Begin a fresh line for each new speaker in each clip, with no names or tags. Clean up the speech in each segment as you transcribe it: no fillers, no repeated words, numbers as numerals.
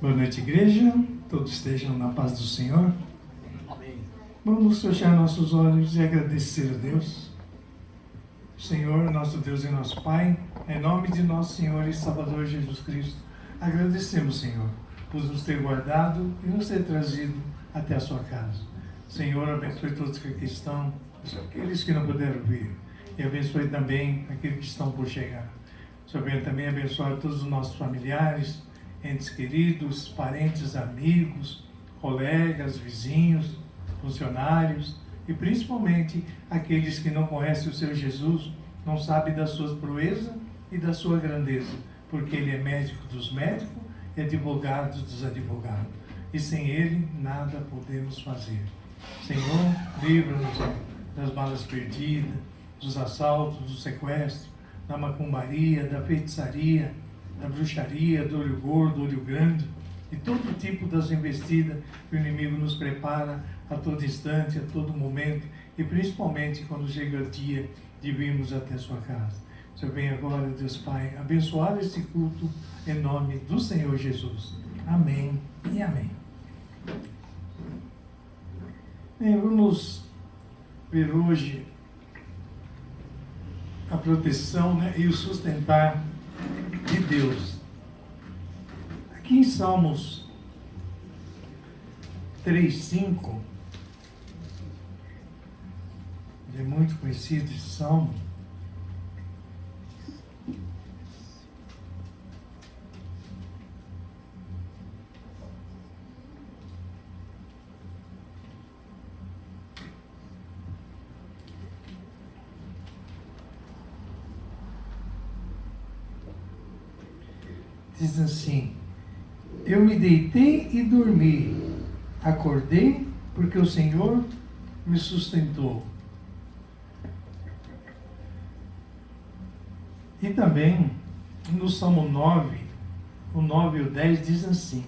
Boa noite, igreja. Todos estejam na paz do Senhor.
Amém.
Vamos fechar nossos olhos e agradecer a Deus. Senhor, nosso Deus e nosso Pai, em nome de nosso Senhor e Salvador Jesus Cristo, agradecemos, Senhor, por nos ter guardado e nos ter trazido até a sua casa. Senhor, abençoe todos que aqui estão, aqueles que não puderam vir, e abençoe também aqueles que estão por chegar. Senhor, venha também abençoar todos os nossos familiares, entes queridos, parentes, amigos, colegas, vizinhos, funcionários e principalmente aqueles que não conhecem o Senhor Jesus, não sabem da sua proeza e da sua grandeza, porque Ele é médico dos médicos e advogado dos advogados. E sem Ele nada podemos fazer. Senhor, livra-nos das balas perdidas, dos assaltos, do sequestro, da macumbaria, da feitiçaria, da bruxaria, do olho gordo, do olho grande, e todo tipo das investidas que o inimigo nos prepara a todo instante, a todo momento, e principalmente quando chega o dia de virmos até a sua casa. Senhor, venha agora, Deus Pai, abençoar este culto em nome do Senhor Jesus. Amém e amém. Bem, vamos ver hoje a proteção, e o sustentar de Deus. Aqui em Salmos 3:5, é muito conhecido esse salmo. Diz assim: eu me deitei e dormi, acordei porque o Senhor me sustentou. E também no Salmo 9, o 9 e o 10 diz assim: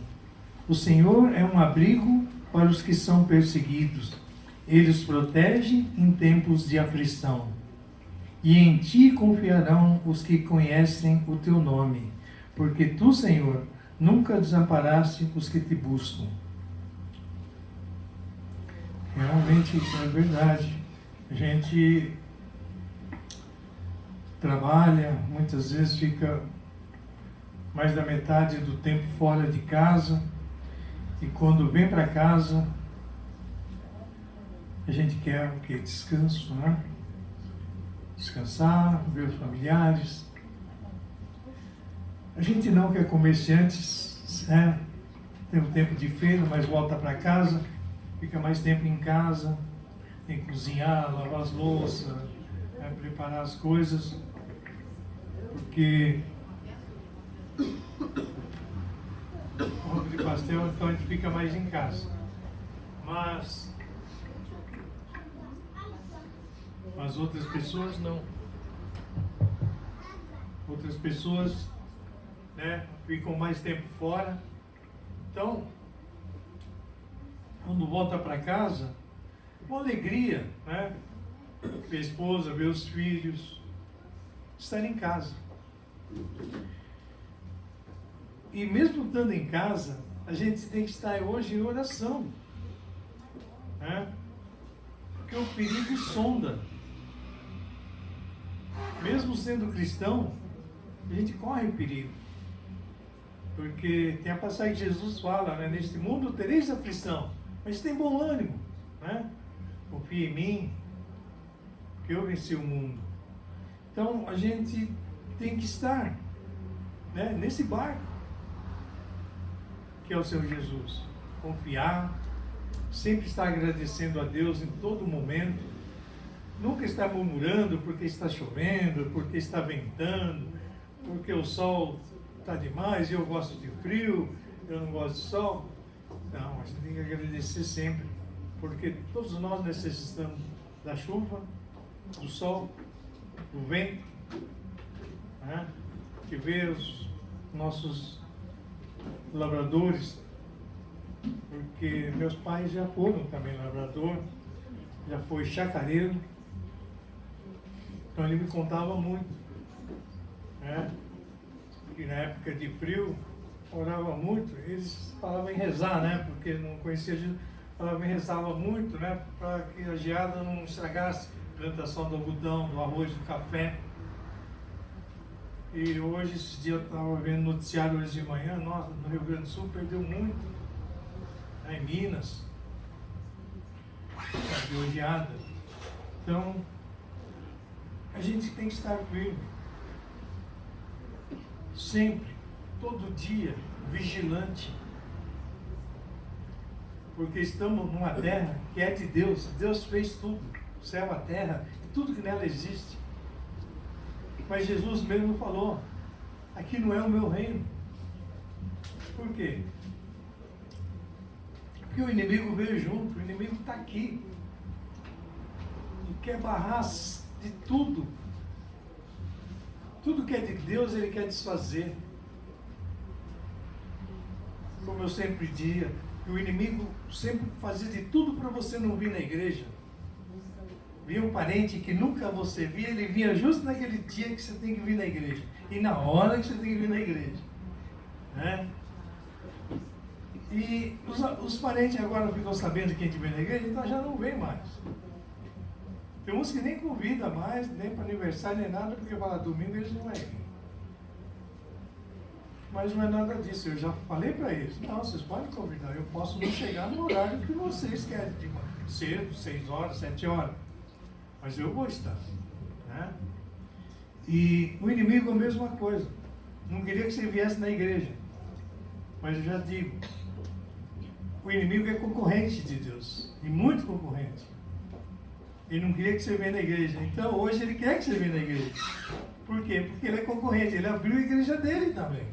o Senhor é um abrigo para os que são perseguidos, Ele os protege em tempos de aflição. E em ti confiarão os que conhecem o teu nome, porque tu, Senhor, nunca desamparaste os que te buscam. Realmente isso é verdade. A gente trabalha, muitas vezes fica mais da metade do tempo fora de casa, e quando vem para casa, a gente quer o quê? Descanso, né? Descansar, ver os familiares. A gente não que é comerciante, tem um tempo de feira, mas volta para casa, fica mais tempo em casa, tem que cozinhar, lavar as louças, preparar as coisas, porque roupa de pastel, então a gente fica mais em casa. Mas outras pessoas não. Outras pessoas ficam mais tempo fora. Então, quando volta para casa, uma alegria, ver a esposa, ver os filhos, estar em casa. E mesmo estando em casa, a gente tem que estar hoje em oração, porque o perigo sonda. Mesmo sendo cristão, a gente corre o perigo. Porque tem a passagem que Jesus fala, neste mundo tereis aflição, mas tem bom ânimo, confia em mim, que eu venci o mundo. Então a gente tem que estar nesse barco, que é o Senhor Jesus. Confiar, sempre estar agradecendo a Deus em todo momento, nunca estar murmurando porque está chovendo, porque está ventando, porque o sol está demais e eu gosto de frio, eu não gosto de sol. Não, a gente tem que agradecer sempre, porque todos nós necessitamos da chuva, do sol, do vento, que ver os nossos lavradores, porque meus pais já foram também lavrador, já foi chacareiro, então ele me contava muito, que na época de frio orava muito, eles falavam em rezar, né? Porque não conhecia Jesus, falavam em rezava muito, né? Para que a geada não estragasse a plantação do algodão, do arroz, do café. E hoje, esses dias eu estava vendo noticiário hoje de manhã, nossa, no Rio Grande do Sul perdeu muito, né, em Minas, perdeu geada. Então, a gente tem que estar firme, sempre, todo dia, vigilante, porque estamos numa terra que é de Deus. Deus fez tudo, o céu, a terra, e tudo que nela existe. Mas Jesus mesmo falou, aqui não é o meu reino. Por quê? Porque o inimigo veio junto, o inimigo está aqui. E quer barrar de tudo. Tudo que é de Deus, ele quer desfazer. Como eu sempre dizia, o inimigo sempre fazia de tudo para você não vir na igreja. Via um parente que nunca você via, ele vinha justo naquele dia que você tem que vir na igreja. E na hora que você tem que vir na igreja. Né? E os parentes agora ficam sabendo que a gente vem na igreja, então já não vem mais. Tem uns que nem convida mais, nem para aniversário, nem nada, porque fala domingo eles não vão vir. Mas não é nada disso, eu já falei para eles, não, vocês podem convidar, eu posso não chegar no horário que vocês querem, de cedo, 6 horas, 7 horas. Mas eu vou estar. Né? E o inimigo é a mesma coisa. Não queria que você viesse na igreja. Mas eu já digo, o inimigo é concorrente de Deus. E muito concorrente. Ele não queria que você venha na igreja. Então hoje ele quer que você venha na igreja. Por quê? Porque ele é concorrente. Ele abriu a igreja dele também.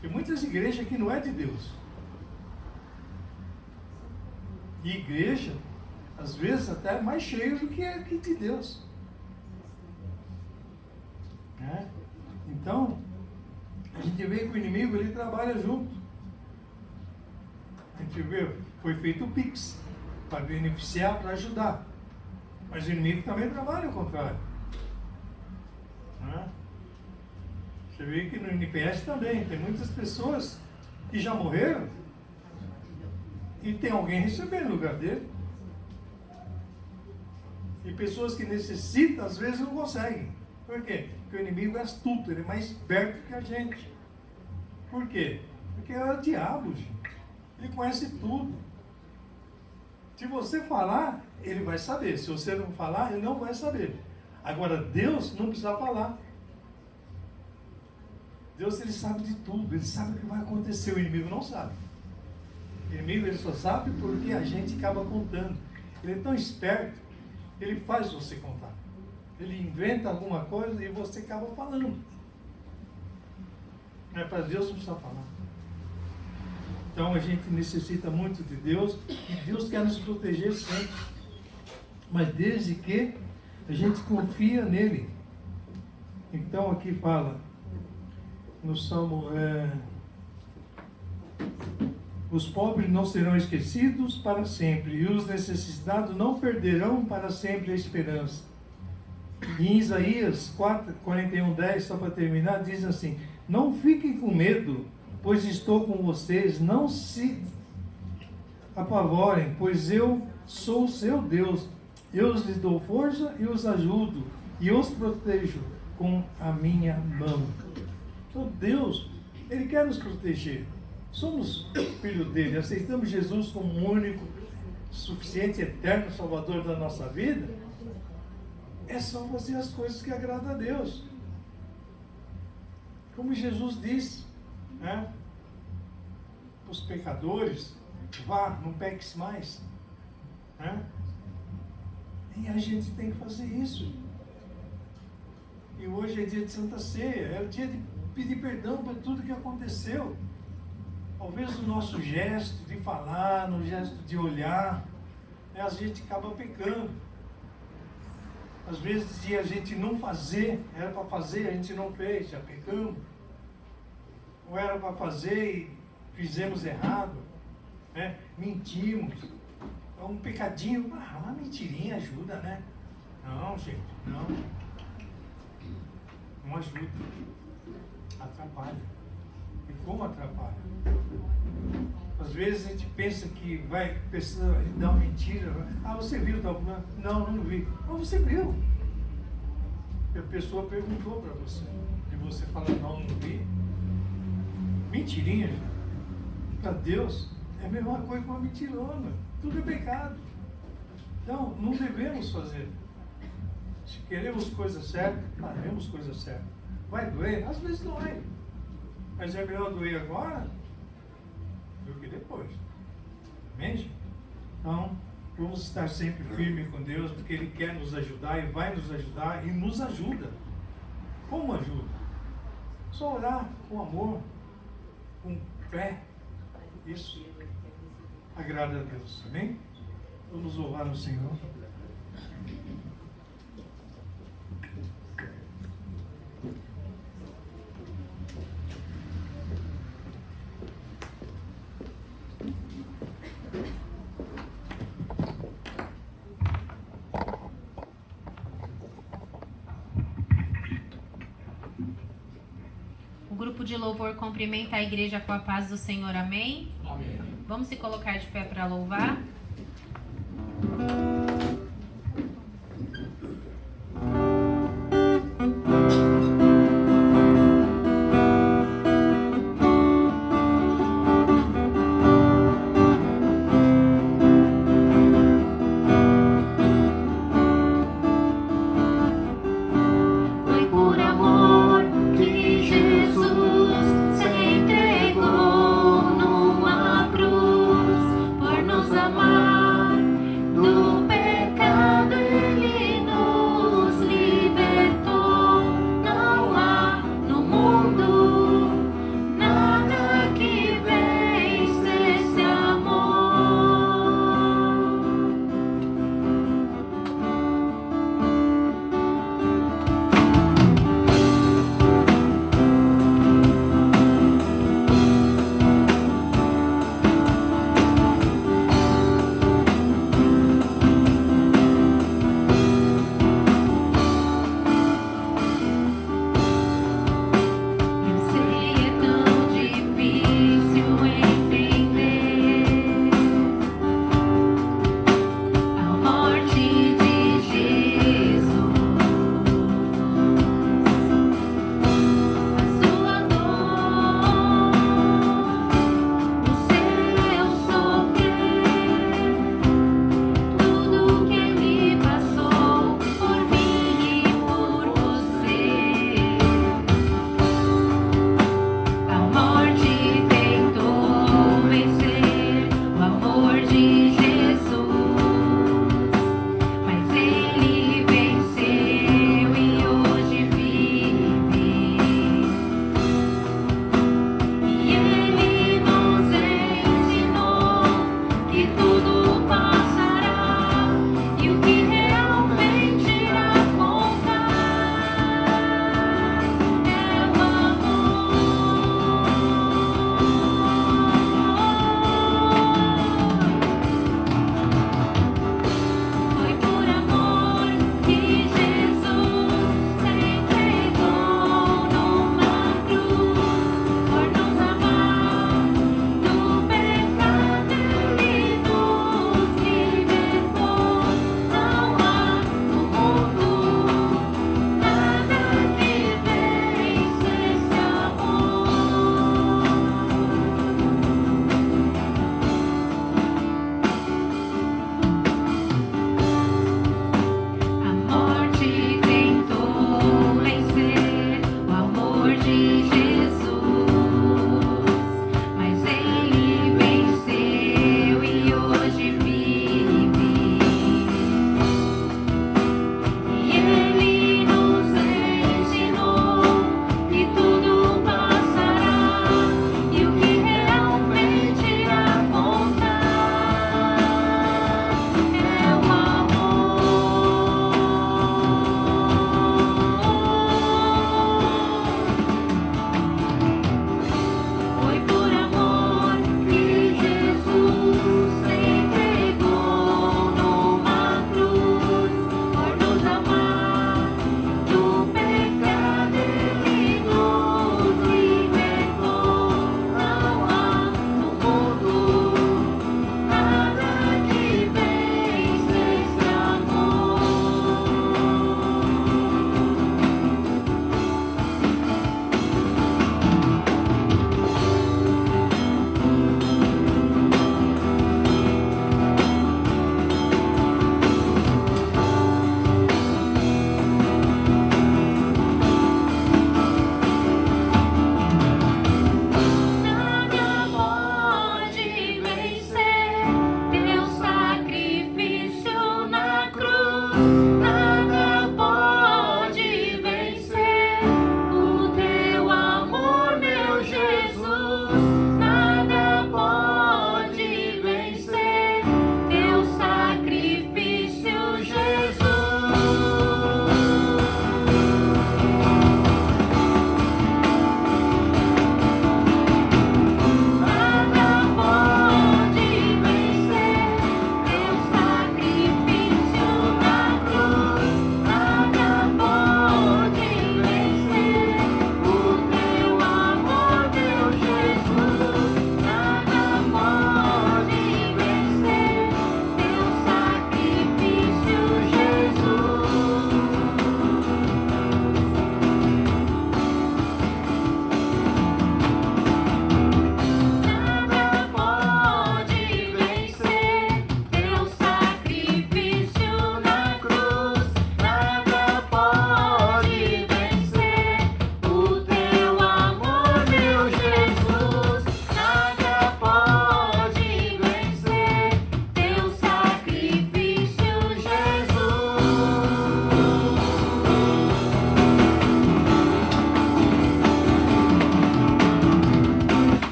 Tem muitas igrejas que não é de Deus. E igreja, às vezes até é mais cheio do que aqui de Deus. Né? Então, a gente vê que o inimigo ele trabalha junto. A gente vê, foi feito o Pix para beneficiar, para ajudar. Mas o inimigo também trabalha ao contrário. Né? Você vê que no NPS também tem muitas pessoas que já morreram e tem alguém recebendo no lugar dele. E pessoas que necessitam, às vezes não conseguem. Por quê? Porque o inimigo é astuto, ele é mais esperto que a gente. Por quê? Porque é o diabo, gente. Ele conhece tudo. Se você falar, ele vai saber. Se você não falar, ele não vai saber. Agora, Deus não precisa falar. Deus, ele sabe de tudo. Ele sabe o que vai acontecer. O inimigo não sabe. O inimigo, ele só sabe porque a gente acaba contando. Ele é tão esperto, ele faz você contar. Ele inventa alguma coisa e você acaba falando. Mas para Deus não precisa falar. Então a gente necessita muito de Deus e Deus quer nos proteger sempre. Mas desde que a gente confia nele. Então aqui fala no Salmo, os pobres não serão esquecidos para sempre, e os necessitados não perderão para sempre a esperança. E em Isaías 41:10, só para terminar, diz assim: não fiquem com medo, pois estou com vocês, não se apavorem, pois eu sou o seu Deus. Eu lhes dou força e os ajudo, e os protejo com a minha mão. Então Deus, ele quer nos proteger. Somos filhos dele, aceitamos Jesus como o único, suficiente, eterno Salvador da nossa vida. É só fazer as coisas que agradam a Deus. Como Jesus disse, né? Os pecadores, vá, não peques mais. Né? E a gente tem que fazer isso. E hoje é dia de Santa Ceia, é o dia de pedir perdão por tudo que aconteceu. Talvez no nosso gesto de falar, no gesto de olhar, a gente acaba pecando. Às vezes de a gente não fazer, era para fazer, a gente não fez, já pecamos. Ou era para fazer e fizemos errado, né? Mentimos. É um pecadinho, uma mentirinha ajuda, né? Não, gente, não. Não ajuda. Atrapalha. E como atrapalha. Às vezes a gente pensa que vai dar uma mentira. Ah, você viu tal plano? Não, não vi. Mas você viu. E a pessoa perguntou para você. E você fala, não, não vi. Mentirinha, gente. Para Deus é a mesma coisa que uma mentirona. Tudo é pecado. Então, não devemos fazer. Se queremos coisa certa, faremos coisa certa. Vai doer? Às vezes dói. Mas é melhor doer agora do que depois. Amém, gente? Então, vamos estar sempre firmes com Deus, porque Ele quer nos ajudar e vai nos ajudar e nos ajuda. Como ajuda? Só orar com amor, com fé. Isso agrada a Deus. Amém? Vamos louvar o Senhor.
O grupo de louvor cumprimenta a igreja com a paz do Senhor. Amém?
Amém.
Vamos se colocar de pé para louvar?
Foi por amor que Jesus se entregou numa cruz, por nos amar.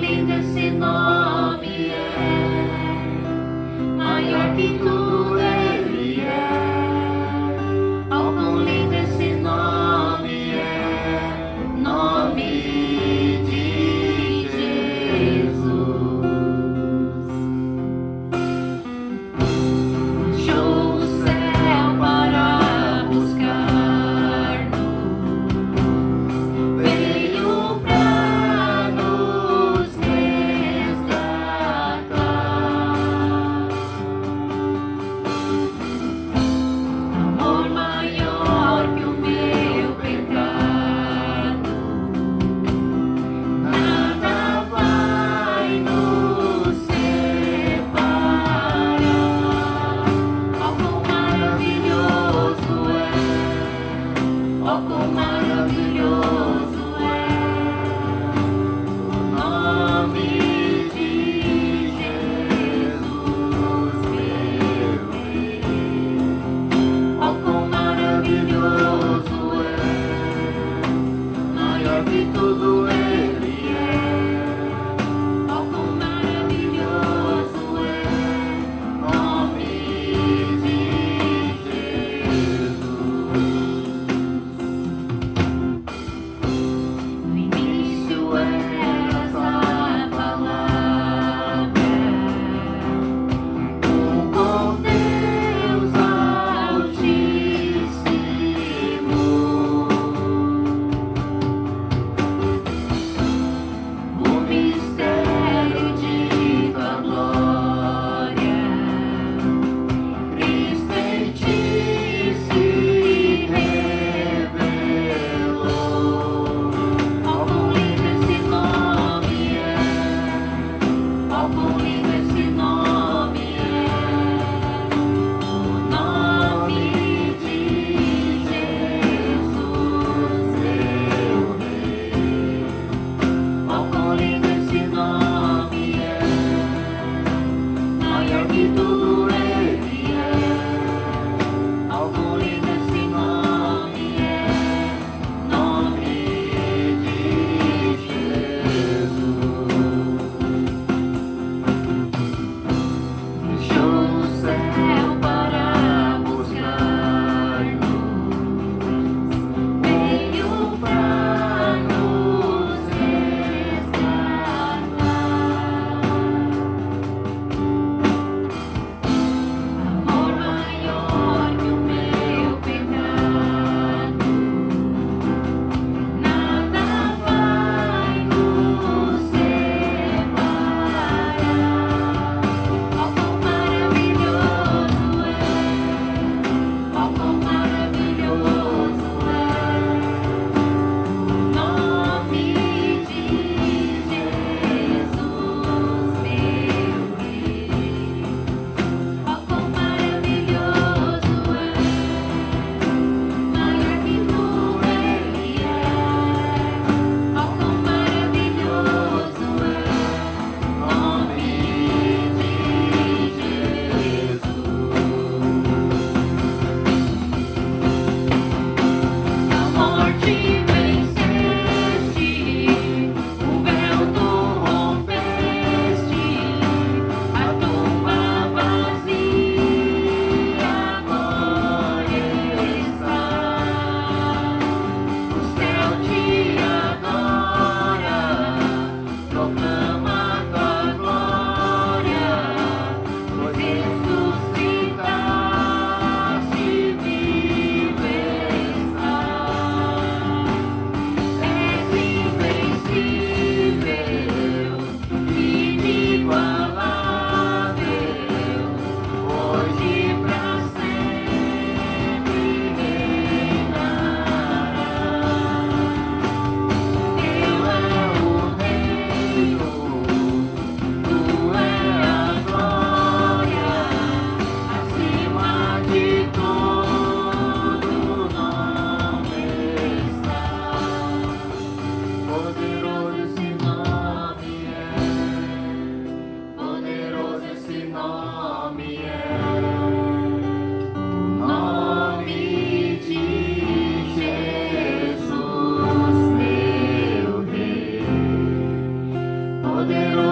lindo esse nome é, maior que tudo ele é. Oh, quão lindo esse nome é, nome de Jesus. Deixou o céu para buscar-nos, veio pra nos resgatar.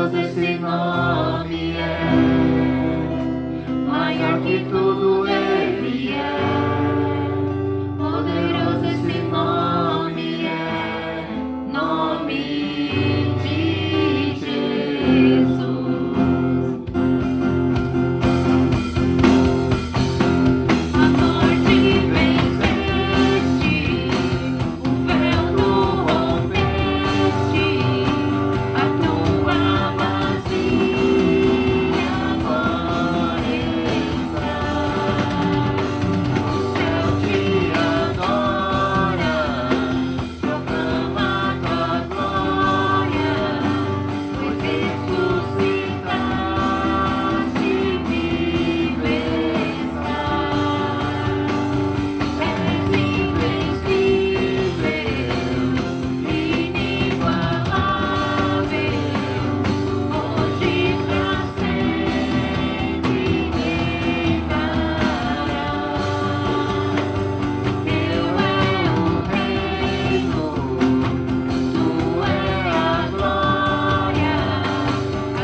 Poderoso esse nome é, maior que tudo Ele é. Poderoso esse nome é, nome de Jesus. A morte venceste, o véu tu rompeste, a tua vazia agora está. O céu te adora, proclama tua glória, pois ressuscitaste e vive estás. És invencível, inigualável, hoje pra sempre reinarás. Teu é o reino, tua é a glória,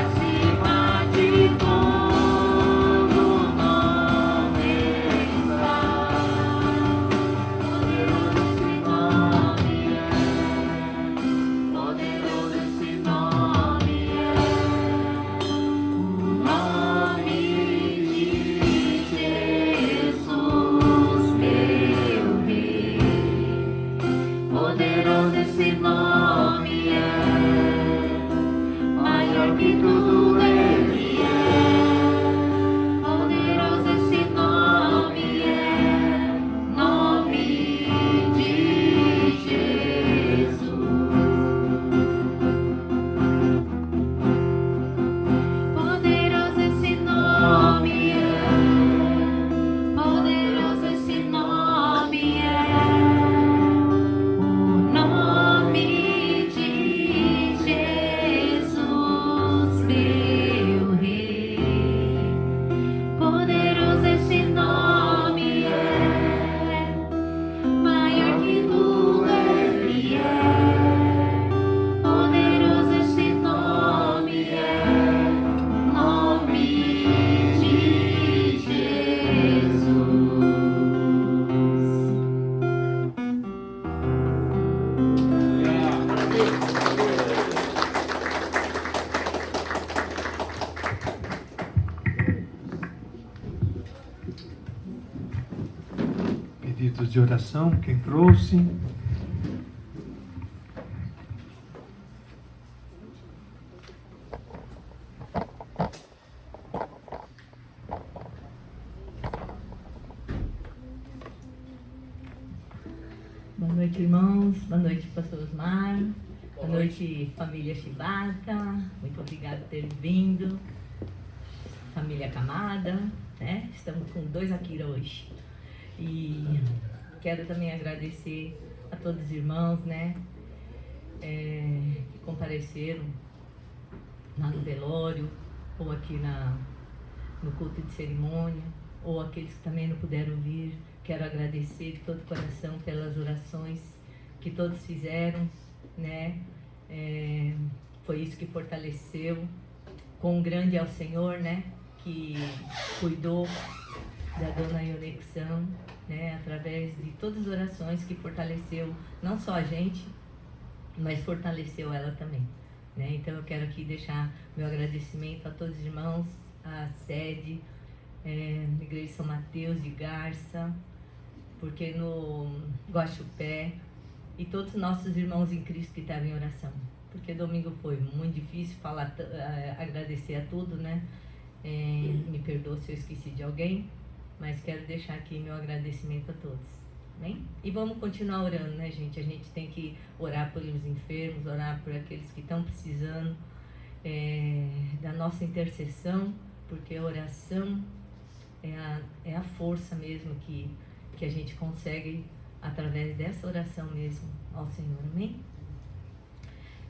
acima de todo nome estás. Poderoso esse nome é, o nome de Jesus, meu Rei. Poderoso esse nome é, maior que tudo Ele é. Poderoso esse nome é, nome de Jesus. Poderoso esse nome é, poderoso esse nome é, o nome de Jesus, meu Rei. Poderoso esse nome é, maior que tudo Ele é. Poderoso esse nome é, nome de Jesus.
Pedidos de oração, quem trouxe?
Boa noite, irmãos. Boa noite, pastor Osmar. Boa noite, família Chibata. Muito obrigado por ter vindo. Família Camada, né? Estamos com 2 Akira hoje. E quero também agradecer a todos os irmãos, né? Que compareceram lá no velório, ou aqui no culto de cerimônia, ou aqueles que também não puderam vir. Quero agradecer de todo o coração pelas orações que todos fizeram, né? Foi isso que fortaleceu. Quão grande é o Senhor, né? Que cuidou da dona Ionexão, né? Através de todas as orações que fortaleceu não só a gente, mas fortaleceu ela também, né? Então eu quero aqui deixar meu agradecimento a todos os irmãos, a sede, Igreja São Mateus de Garça, porque no Guaxupé, e todos os nossos irmãos em Cristo que estavam em oração, porque domingo foi muito difícil falar, agradecer a tudo, né? Me perdoa se eu esqueci de alguém, mas quero deixar aqui meu agradecimento a todos, bem? E vamos continuar orando, né, gente? A gente tem que orar pelos enfermos, orar por aqueles que estão precisando da nossa intercessão, porque a oração é a força mesmo que a gente consegue através dessa oração mesmo ao Senhor, amém?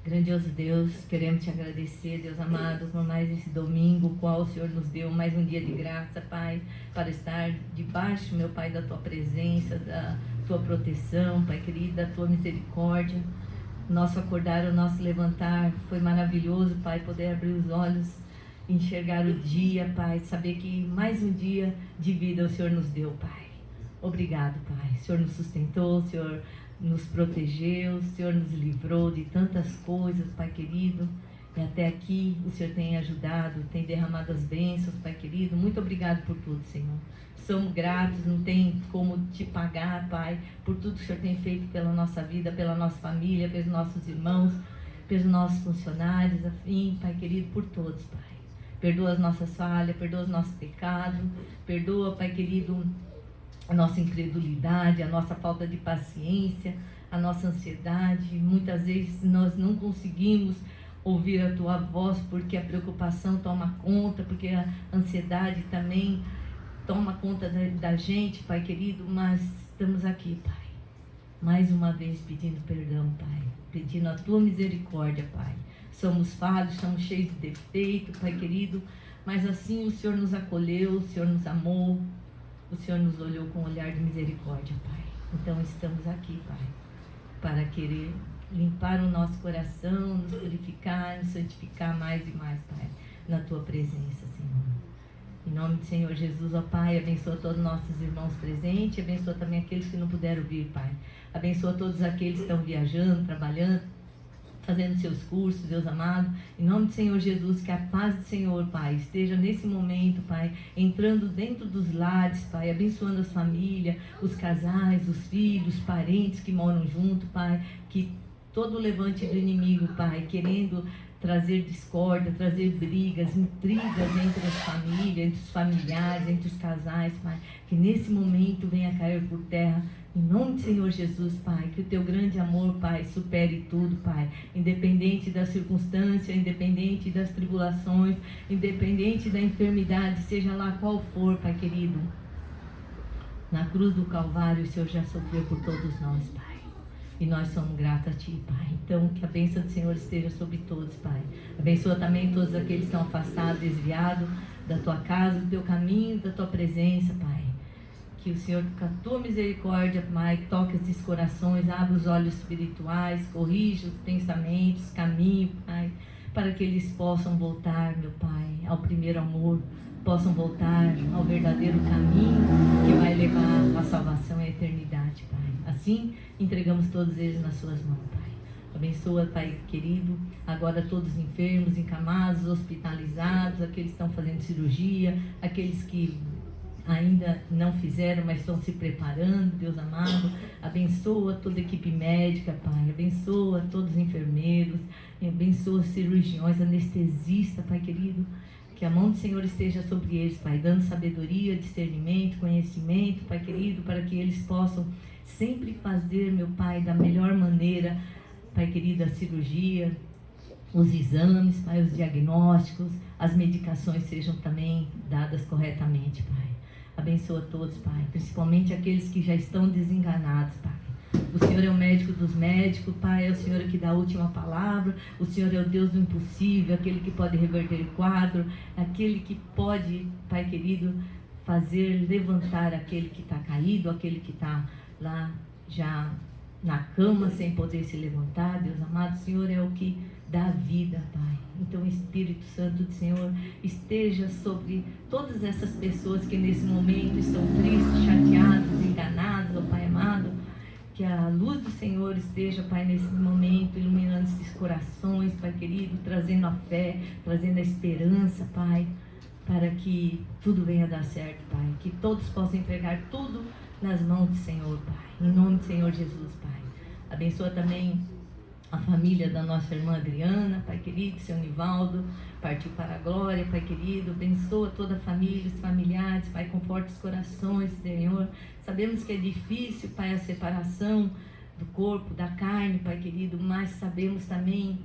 Grandioso Deus, queremos te agradecer, Deus amado, por mais esse domingo, o qual o Senhor nos deu mais um dia de graça, Pai, para estar debaixo, meu Pai, da tua presença, da tua proteção, Pai querido, da tua misericórdia. Nosso acordar, o nosso levantar, foi maravilhoso, Pai, poder abrir os olhos, enxergar o dia, Pai, saber que mais um dia de vida o Senhor nos deu, Pai. Obrigado, Pai. O Senhor nos sustentou, o Senhor nos protegeu, o Senhor nos livrou de tantas coisas, Pai querido. E até aqui o Senhor tem ajudado, tem derramado as bênçãos, Pai querido. Muito obrigado por tudo, Senhor. Somos gratos, não tem como te pagar, Pai, por tudo que o Senhor tem feito pela nossa vida, pela nossa família, pelos nossos irmãos, pelos nossos funcionários, afim, Pai querido, por todos, Pai. Perdoa as nossas falhas, perdoa os nossos pecados, perdoa, Pai querido, a nossa incredulidade, a nossa falta de paciência, a nossa ansiedade. Muitas vezes nós não conseguimos ouvir a Tua voz porque a preocupação toma conta, porque a ansiedade também toma conta da gente, Pai querido, mas estamos aqui, Pai, mais uma vez pedindo perdão, Pai, pedindo a Tua misericórdia, Pai. Somos falhos, somos cheios de defeito, Pai querido, mas assim o Senhor nos acolheu, o Senhor nos amou, o Senhor nos olhou com um olhar de misericórdia, Pai. Então estamos aqui, Pai, para querer limpar o nosso coração, nos purificar, nos santificar mais e mais, Pai, na Tua presença, Senhor. Em nome do Senhor Jesus, ó Pai, abençoa todos os nossos irmãos presentes, abençoa também aqueles que não puderam vir, Pai. Abençoa todos aqueles que estão viajando, trabalhando, fazendo seus cursos, Deus amado. Em nome do Senhor Jesus, que a paz do Senhor, Pai, esteja nesse momento, Pai, entrando dentro dos lares, Pai, abençoando as famílias, os casais, os filhos, os parentes que moram junto, Pai, que todo levante do inimigo, Pai, querendo trazer discórdia, trazer brigas, intrigas entre as famílias, entre os familiares, entre os casais, Pai, que nesse momento venha cair por terra, em nome do Senhor Jesus, Pai, que o Teu grande amor, Pai, supere tudo, Pai, independente da circunstância, independente das tribulações, independente da enfermidade, seja lá qual for, Pai querido, na cruz do Calvário o Senhor já sofreu por todos nós, Pai. E nós somos gratos a Ti, Pai. Então, que a bênção do Senhor esteja sobre todos, Pai. Abençoa também todos aqueles que estão afastados, desviados da Tua casa, do Teu caminho, da Tua presença, Pai. Que o Senhor, com a Tua misericórdia, Pai, toque esses corações, abra os olhos espirituais, corrija os pensamentos, caminho, Pai, para que eles possam voltar, meu Pai, ao primeiro amor, possam voltar ao verdadeiro caminho que vai levar à salvação e à eternidade, Pai. Assim, entregamos todos eles nas Suas mãos, Pai. Abençoa, Pai querido, agora todos os enfermos, encamados, hospitalizados, aqueles que estão fazendo cirurgia, aqueles que ainda não fizeram, mas estão se preparando, Deus amado. Abençoa toda a equipe médica, Pai. Abençoa todos os enfermeiros, abençoa os cirurgiões, anestesistas, Pai querido. Que a mão do Senhor esteja sobre eles, Pai, dando sabedoria, discernimento, conhecimento, Pai querido, para que eles possam sempre fazer, meu Pai, da melhor maneira, Pai querido, a cirurgia, os exames, Pai, os diagnósticos, as medicações sejam também dadas corretamente, Pai. Abençoa todos, Pai, principalmente aqueles que já estão desenganados, Pai. O Senhor é o médico dos médicos, Pai, é o Senhor que dá a última palavra, o Senhor é o Deus do impossível, aquele que pode reverter o quadro, aquele que pode, Pai querido, fazer levantar aquele que está caído, aquele que está lá já na cama sem poder se levantar, Deus amado. O Senhor é o que dá vida, Pai. Então o Espírito Santo do Senhor esteja sobre todas essas pessoas que nesse momento estão tristes, chateadas, enganadas, ó Pai amado. Que a luz do Senhor esteja, Pai, nesse momento, iluminando esses corações, Pai querido, trazendo a fé, trazendo a esperança, Pai, para que tudo venha dar certo, Pai. Que todos possam entregar tudo nas mãos do Senhor, Pai. Em nome do Senhor Jesus, Pai. Abençoa também a família da nossa irmã Adriana, Pai querido, seu Nivaldo, partiu para a glória, Pai querido. Abençoa toda a família, os familiares, Pai, conforta os corações, Senhor. Sabemos que é difícil, Pai, a separação do corpo, da carne, Pai querido, mas sabemos também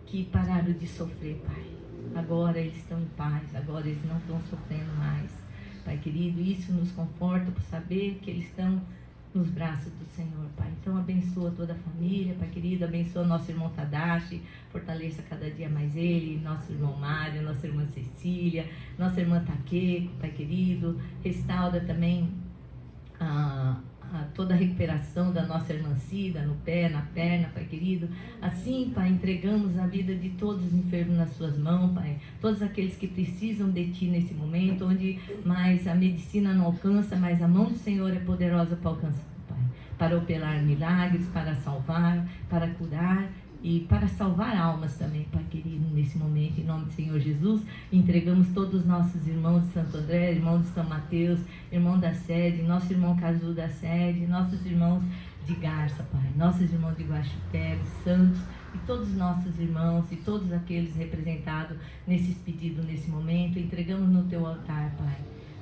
que pararam de sofrer, Pai. Agora eles estão em paz, agora eles não estão sofrendo mais, Pai querido. Isso nos conforta por saber que eles estão nos braços do Senhor, Pai. Então abençoa toda a família, Pai querido, abençoa nosso irmão Tadashi, fortaleça cada dia mais ele, nosso irmão Mário, nossa irmã Cecília, nossa irmã Taqueco, Pai querido, restaura também a toda a recuperação da nossa irmã Cida, no pé, na perna, Pai querido. Assim, Pai, entregamos a vida de todos os enfermos nas suas mãos, Pai. Todos aqueles que precisam de Ti nesse momento, onde mais a medicina não alcança, mas a mão do Senhor é poderosa para alcançar, Pai. Para operar milagres, para salvar, para curar e para salvar almas também, Pai querido, nesse momento, em nome do Senhor Jesus. Entregamos todos os nossos irmãos de Santo André, irmãos de São Mateus, irmão da sede, nosso irmão Cazu da sede, nossos irmãos de Garça, Pai, nossos irmãos de Guaxupé, Santos, e todos os nossos irmãos e todos aqueles representados nesses pedidos nesse momento, entregamos no Teu altar, Pai,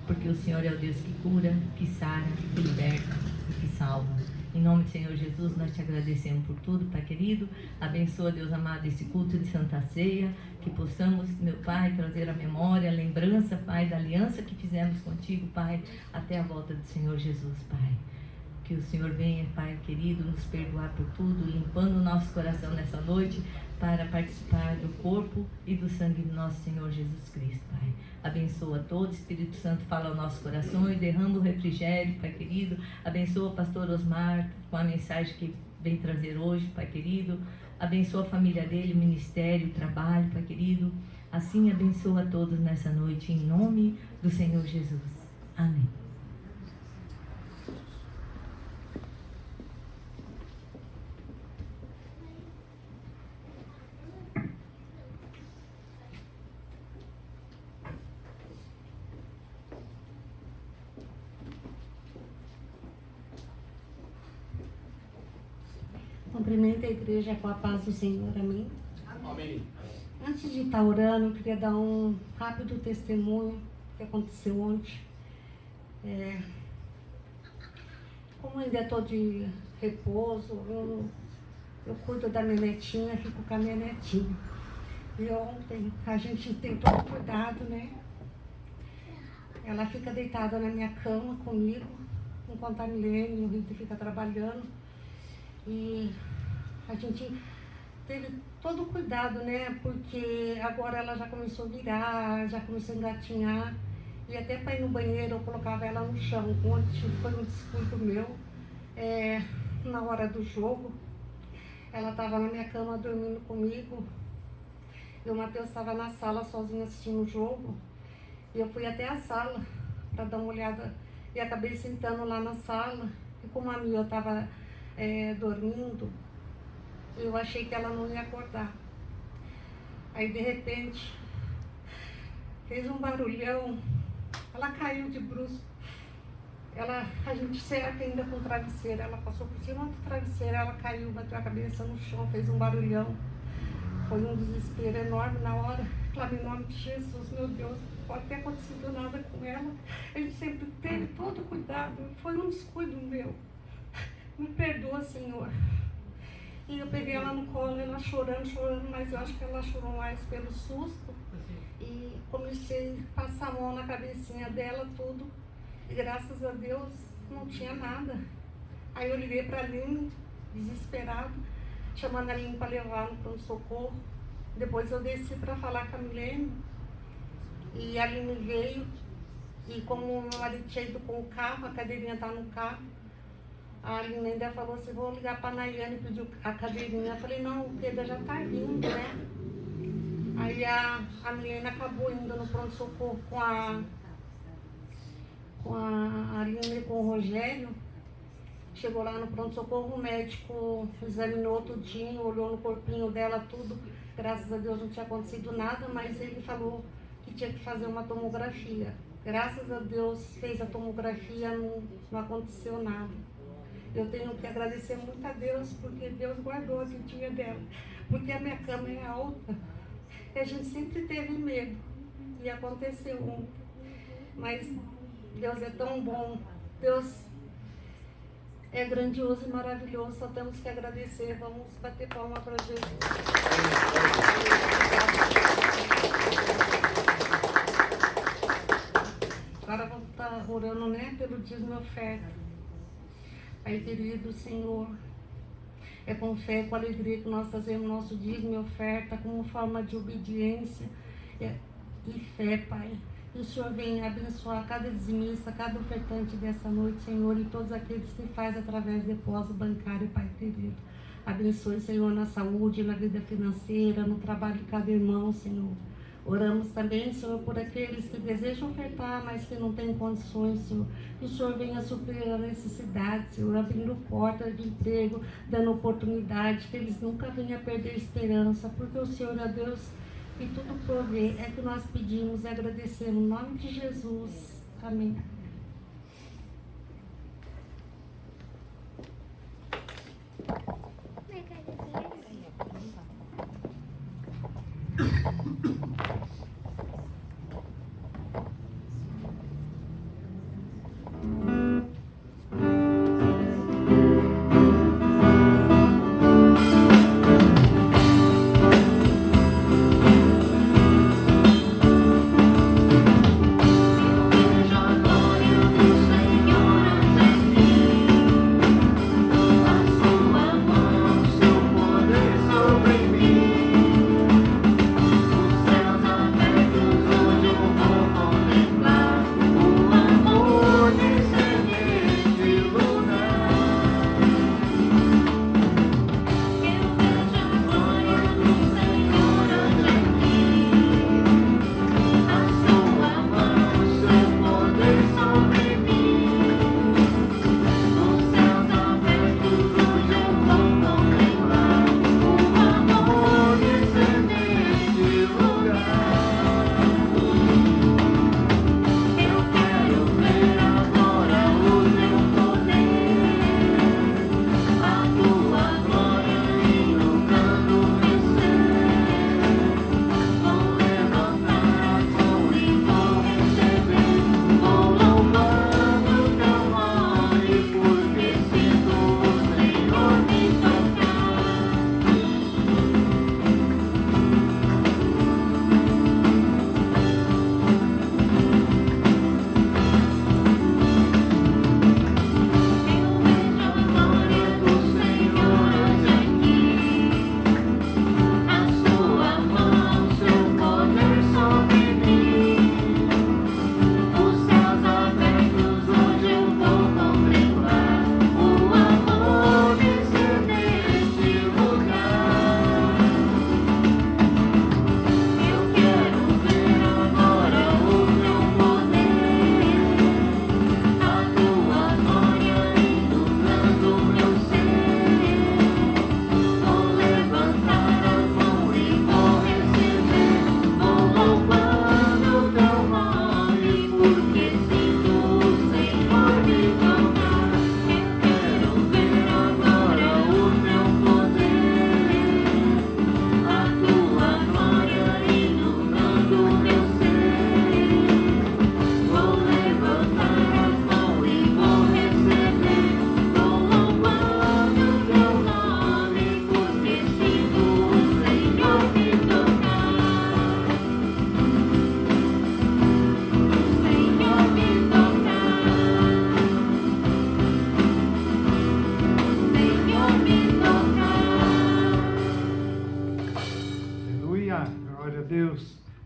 porque o Senhor é o Deus que cura, que sara, que liberta e que salva. Em nome do Senhor Jesus, nós Te agradecemos por tudo, Pai querido. Abençoa, Deus amado, esse culto de Santa Ceia, que possamos, meu Pai, trazer a memória, a lembrança, Pai, da aliança que fizemos contigo, Pai, até a volta do Senhor Jesus, Pai. Que o Senhor venha, Pai querido, nos perdoar por tudo, limpando o nosso coração nessa noite, para participar do corpo e do sangue do nosso Senhor Jesus Cristo, Pai. Abençoa todo, Espírito Santo fala ao nosso coração e derrama o refrigério, Pai querido. Abençoa o pastor Osmar com a mensagem que vem trazer hoje, Pai querido. Abençoa a família dele, o ministério, o trabalho, Pai querido. Assim abençoa a todos nessa noite, em nome do Senhor Jesus. Amém.
Cumprimento a igreja com a paz do Senhor, amém?
Amém.
Antes de estar orando, eu queria dar um rápido testemunho que aconteceu ontem. Como ainda estou de repouso, eu cuido da minha netinha, fico com a minha netinha. E ontem a gente tem todo cuidado, né? Ela fica deitada na minha cama comigo, enquanto a Milene e o Rito fica trabalhando. E a gente teve todo o cuidado, né? Porque agora ela já começou a virar, já começou a engatinhar. E até para ir no banheiro eu colocava ela no chão. Ontem foi um descuido meu. Na hora do jogo, ela estava na minha cama dormindo comigo. E o Matheus estava na sala sozinho assistindo o jogo. E eu fui até a sala para dar uma olhada. E acabei sentando lá na sala. E como a Mia estava dormindo, eu achei que ela não ia acordar. Aí de repente fez um barulhão, ela caiu de brusco. A gente cerca ainda com o travesseiro, ela passou por cima do travesseiro, ela caiu, bateu a cabeça no chão, fez um barulhão. Foi um desespero enorme na hora. Claro, em nome de Jesus, meu Deus, não pode ter acontecido nada com ela. A gente sempre teve todo cuidado, foi um descuido meu. Me perdoa, Senhor. E eu peguei ela no colo, ela chorando, mas eu acho que ela chorou mais pelo susto. E comecei a passar a mão na cabecinha dela, tudo. E graças a Deus não tinha nada. Aí eu liguei para a Aline, desesperado, chamando a Aline para levar no pronto-socorro. Depois eu desci para falar com a Milene. E a Aline veio. E como o meu marido tinha ido com o carro, a cadeirinha está no carro. A Aline ainda falou assim, vou ligar para a Nayane e pedir a cadeirinha. Eu falei, não, o Pedro já está vindo, né? Aí a Milene acabou indo no pronto-socorro com a Aline e com o Rogério. Chegou lá no pronto-socorro, o médico examinou tudinho, olhou no corpinho dela, tudo. Graças a Deus não tinha acontecido nada, mas ele falou que tinha que fazer uma tomografia. Graças a Deus fez a tomografia, não aconteceu nada. Eu tenho que agradecer muito a Deus, porque Deus guardou esse dia dela. Porque a minha cama é alta. E a gente sempre teve medo. E aconteceu ontem. Mas Deus é tão bom. Deus é grandioso e maravilhoso. Só temos que agradecer. Vamos bater palma para Jesus. Agora vamos estar orando, né? Pelo dízimo e oferta. Pai querido, Senhor, é com fé, com alegria que nós fazemos nosso dízimo e oferta como forma de obediência e fé, Pai. Que o Senhor venha abençoar cada dizimista, cada ofertante dessa noite, Senhor, e todos aqueles que faz através do depósito bancário, Pai querido. Abençoe, Senhor, na saúde, na vida financeira, no trabalho de cada irmão, Senhor. Oramos também, Senhor, por aqueles que desejam ofertar, mas que não têm condições, Senhor. Que o Senhor venha suprir a necessidade, Senhor, abrindo portas de emprego, dando oportunidade, que eles nunca venham a perder a esperança, porque o Senhor é Deus que tudo provê. É que nós pedimos e agradecemos. Em nome de Jesus. Amém.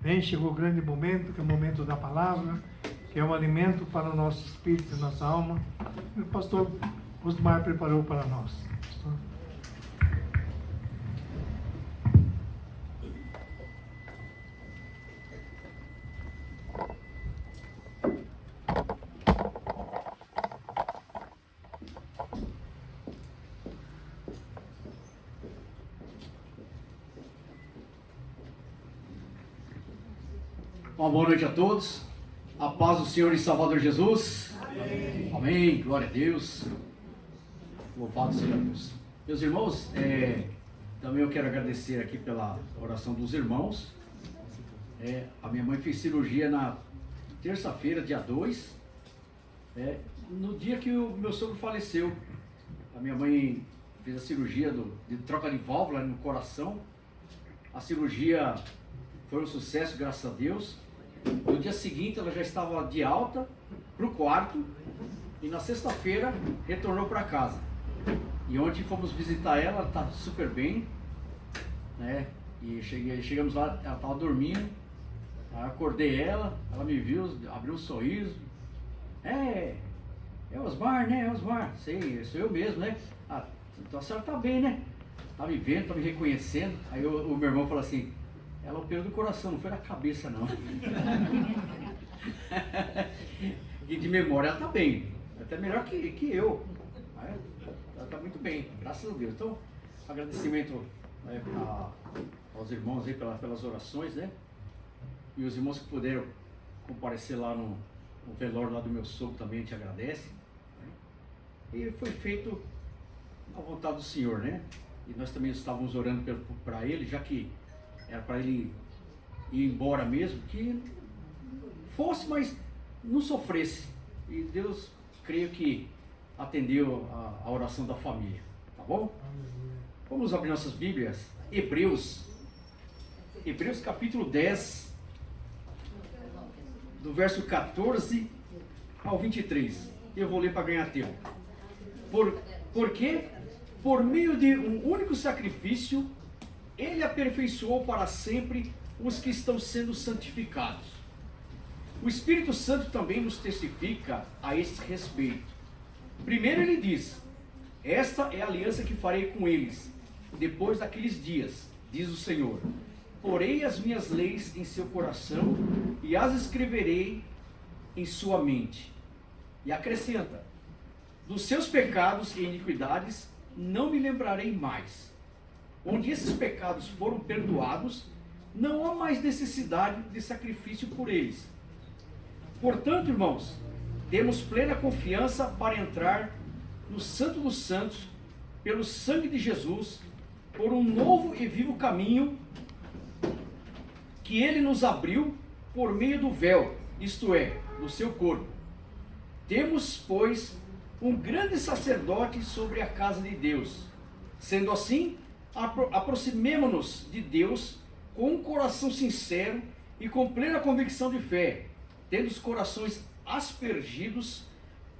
Bem, chegou o grande momento, que é o momento da palavra, que é um alimento para o nosso espírito e nossa alma. E o pastor Osmar preparou para nós. Pastor.
Uma boa noite a todos, a paz do Senhor e Salvador Jesus. Amém. Amém. Glória a Deus. Louvado seja Deus. Meus irmãos, também eu quero agradecer aqui pela oração dos irmãos. A minha mãe fez cirurgia na terça-feira, dia 2, no dia que o meu sogro faleceu. A minha mãe fez a cirurgia de troca de válvula no coração. A cirurgia foi um sucesso, graças a Deus. No dia seguinte ela já estava de alta para o quarto e na sexta-feira retornou para casa. E ontem fomos visitar ela está super bem, né? E chegamos lá, ela estava dormindo, Aí acordei ela me viu, abriu um sorriso. É Osmar, né? Osmar. Sei, sou eu mesmo, né? Ah, então a senhora tá bem, né? Tá me vendo, tá me reconhecendo. Aí o meu irmão falou assim, ela operou do coração, não foi da cabeça não. E de memória ela tá bem, até melhor que eu. Ela tá muito bem, graças a Deus. Então, agradecimento, né, aos irmãos aí pelas orações, né? E os irmãos que puderam comparecer lá no velório lá do meu sogro também te agradece. Né? E foi feito à vontade do Senhor, né? E nós também estávamos orando para ele, já que era para ele ir embora mesmo, que fosse, mas não sofresse. E Deus, creio que atendeu a oração da família, tá bom? Vamos abrir nossas Bíblias. Hebreus capítulo 10, do verso 14 ao 23. Eu vou ler para ganhar tempo. Porque por meio de um único sacrifício, ele aperfeiçoou para sempre os que estão sendo santificados. O Espírito Santo também nos testifica a este respeito. Primeiro ele diz, esta é a aliança que farei com eles, depois daqueles dias, diz o Senhor. Porei as minhas leis em seu coração e as escreverei em sua mente. E acrescenta, dos seus pecados e iniquidades não me lembrarei mais. Onde esses pecados foram perdoados, não há mais necessidade de sacrifício por eles. Portanto, irmãos, temos plena confiança para entrar no Santo dos Santos, pelo sangue de Jesus, por um novo e vivo caminho que ele nos abriu por meio do véu, isto é, do seu corpo. Temos, pois, um grande sacerdote sobre a casa de Deus. Sendo assim, aproximemo-nos de Deus com um coração sincero e com plena convicção de fé, tendo os corações aspergidos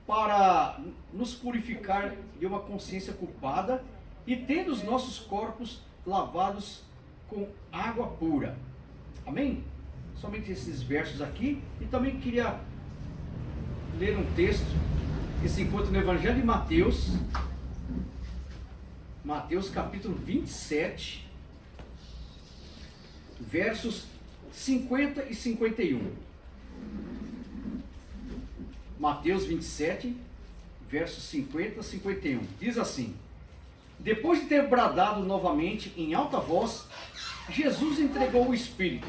para nos purificar de uma consciência culpada e tendo os nossos corpos lavados com água pura. Amém? Somente esses versos aqui. E também queria ler um texto que se encontra no Evangelho de Mateus, Mateus capítulo 27, versos 50 e 51. Mateus 27, versos 50 e 51. Diz assim: depois de ter bradado novamente em alta voz, Jesus entregou o Espírito.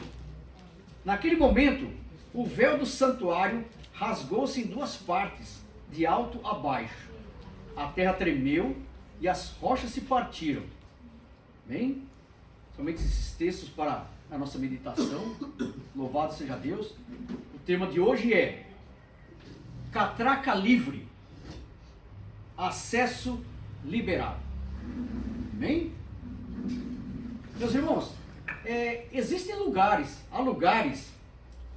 Naquele momento, o véu do santuário rasgou-se em duas partes, de alto a baixo. A terra tremeu e as rochas se partiram. Bem, somente esses textos para a nossa meditação. Louvado seja Deus. O tema de hoje é Catraca livre, acesso liberado. Amém? Meus irmãos, existem há lugares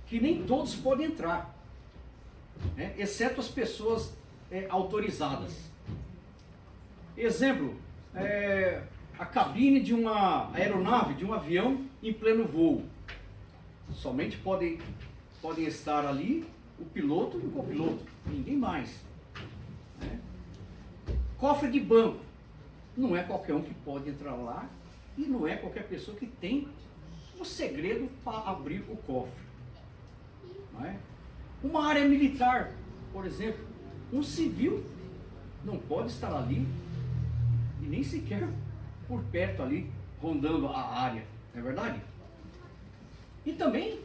que nem todos podem entrar, né? Exceto as pessoas autorizadas. Exemplo, a cabine de uma aeronave, de um avião em pleno voo. Somente podem estar ali o piloto e o copiloto, ninguém mais. Né? Cofre de banco, não é qualquer um que pode entrar lá e não é qualquer pessoa que tem o segredo para abrir o cofre. Não é? Uma área militar, por exemplo, um civil não pode estar ali e nem sequer por perto ali, rondando a área, não é verdade? E também,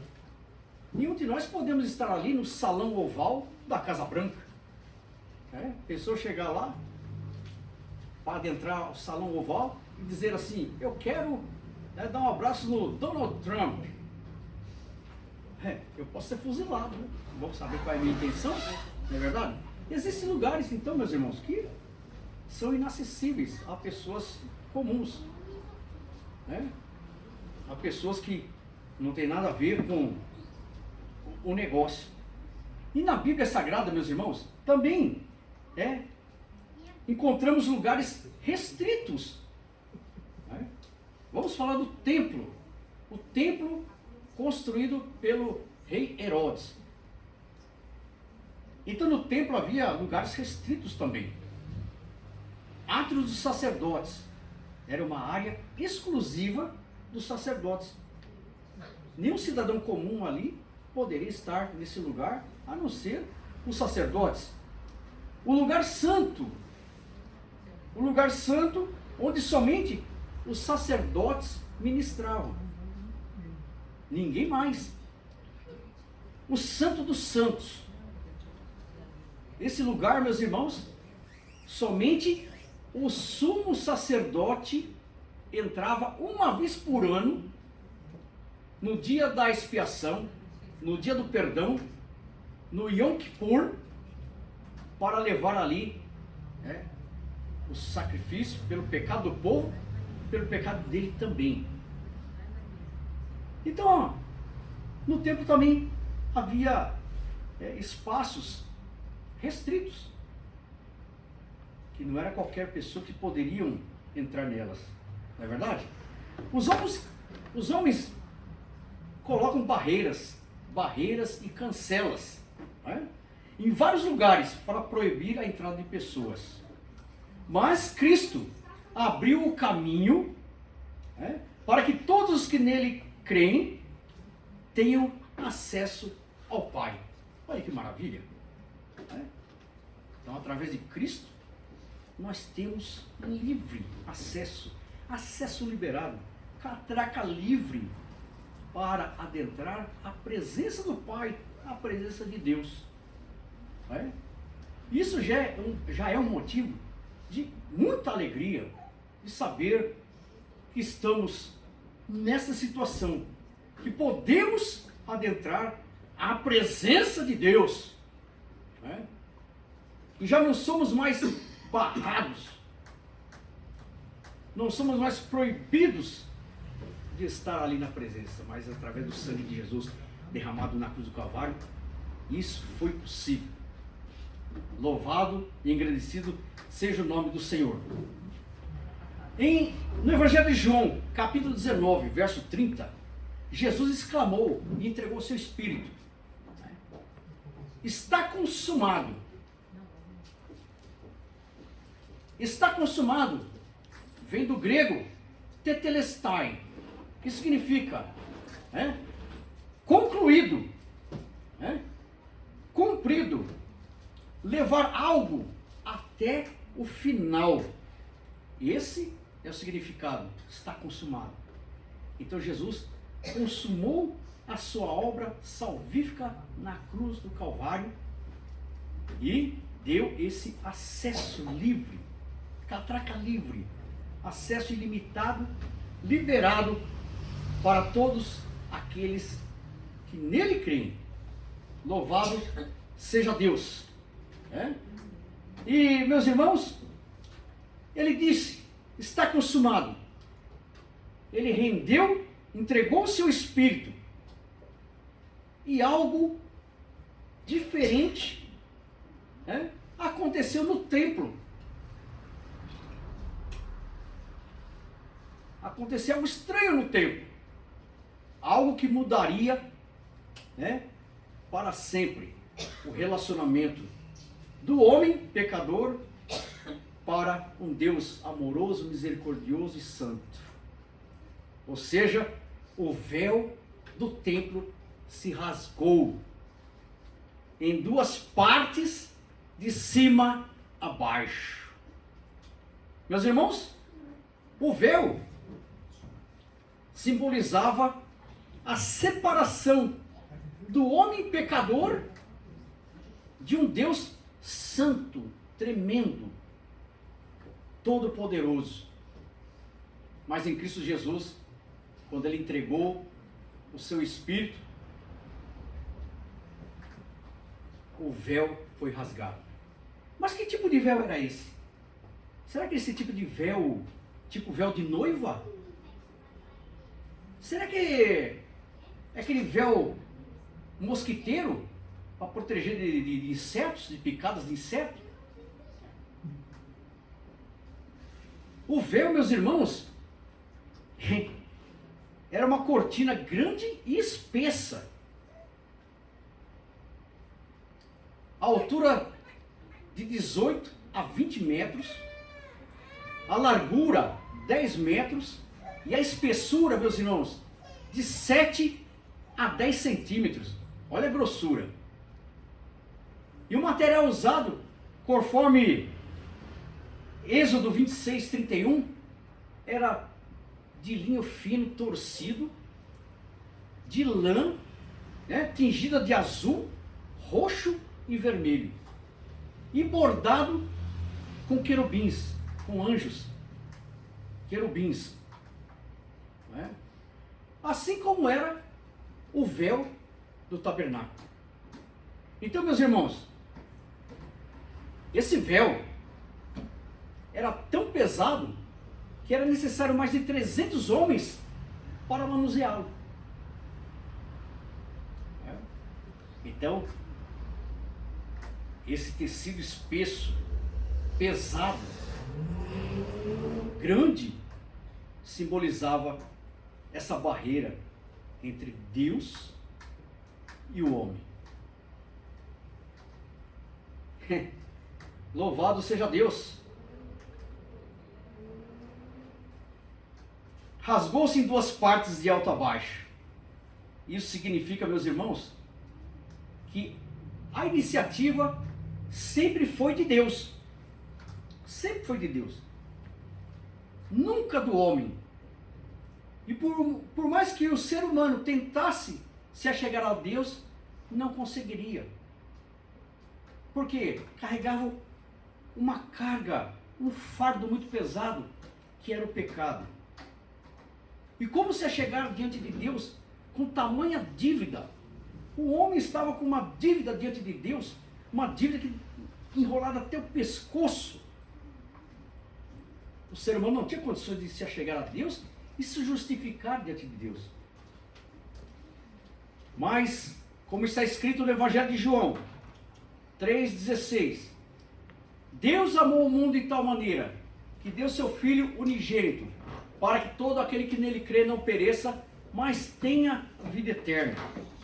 nenhum de nós podemos estar ali no salão oval da Casa Branca. Pessoa chegar lá, para adentrar o salão oval e dizer assim, eu quero dar um abraço no Donald Trump. Eu posso ser fuzilado, né? Vamos saber qual é a minha intenção, não é verdade? Existem lugares, então, meus irmãos, que são inacessíveis a pessoas comuns, né? A pessoas que não tem nada a ver com o negócio. E na Bíblia Sagrada, meus irmãos, também encontramos lugares restritos. Né? Vamos falar do templo. O templo construído pelo rei Herodes. Então no templo havia lugares restritos também. Átrios dos sacerdotes. Era uma área exclusiva dos sacerdotes. Nenhum cidadão comum ali poderia estar nesse lugar, a não ser os sacerdotes. O lugar santo onde somente os sacerdotes ministravam. Ninguém mais. O santo dos santos. Esse lugar, meus irmãos, somente o sumo sacerdote entrava uma vez por ano, no dia da expiação, no dia do perdão, no Yom Kippur, para levar ali o sacrifício pelo pecado do povo, pelo pecado dele também. Então, no templo também havia espaços restritos, que não era qualquer pessoa que poderiam entrar nelas, não é verdade? Os homens colocam barreiras e cancelas, em vários lugares para proibir a entrada de pessoas. Mas Cristo abriu o caminho para que todos os que nele creem tenham acesso ao Pai. Olha que maravilha! Então, através de Cristo, nós temos livre acesso liberado, catraca livre para adentrar a presença do Pai, a presença de Deus. Isso já é um motivo de muita alegria, de saber que estamos nessa situação, que podemos adentrar a presença de Deus. E já não somos mais barrados, não somos mais proibidos de estar ali na presença, mas através do sangue de Jesus derramado na cruz do Calvário, isso foi possível. Louvado e engrandecido seja o nome do Senhor. No Evangelho de João, capítulo 19, verso 30, Jesus exclamou e entregou o seu Espírito. Está consumado. Está consumado. Vem do grego tetelestai, que significa concluído, cumprido, levar algo até o final. Esse é o significado, está consumado. Então Jesus consumou a sua obra salvífica na cruz do Calvário e deu esse acesso livre, catraca livre, acesso ilimitado, liberado para todos aqueles que nele creem. Louvado seja Deus. E, meus irmãos, ele disse, está consumado. Ele rendeu, entregou o seu Espírito. E algo diferente aconteceu no templo. Aconteceu algo estranho no templo. Algo que mudaria para sempre o relacionamento do homem pecador para um Deus amoroso, misericordioso e santo. Ou seja, o véu do templo se rasgou em duas partes, de cima a baixo. Meus irmãos, o véu simbolizava a separação do homem pecador de um Deus santo, tremendo, todo-poderoso. Mas em Cristo Jesus, quando ele entregou o seu Espírito, o véu foi rasgado. Mas que tipo de véu era esse? Será que esse tipo de véu, tipo véu de noiva? Será que é aquele véu mosquiteiro para proteger de insetos, de picadas de inseto? O véu, meus irmãos, era uma cortina grande e espessa. A altura de 18 a 20 metros, a largura 10 metros e a espessura, meus irmãos, de 7 a 10 centímetros. Olha a grossura. E o material usado, conforme Êxodo 26, 31, era de linho fino torcido, de lã, né, tingida de azul, roxo e vermelho, e bordado com querubins, com anjos, querubins, né? Assim como era o véu do tabernáculo. Então, meus irmãos, esse véu era tão pesado que era necessário mais de 300 homens para manuseá-lo. Então, esse tecido espesso, pesado, grande, simbolizava essa barreira entre Deus e o homem. Louvado seja Deus! Rasgou-se em duas partes de alto a baixo. Isso significa, meus irmãos, que a iniciativa sempre foi de Deus. Sempre foi de Deus. Nunca do homem. E por mais que o ser humano tentasse se achegar a Deus, não conseguiria. Porque carregava uma carga, um fardo muito pesado, que era o pecado. E como se achegar diante de Deus com tamanha dívida? O homem estava com uma dívida diante de Deus, uma dívida que enrolada até o pescoço. O ser humano não tinha condições de se achegar a Deus e se justificar diante de Deus. Mas, como está escrito no Evangelho de João 3,16, Deus amou o mundo de tal maneira que deu seu Filho unigênito, para que todo aquele que nele crê não pereça, mas tenha a vida eterna.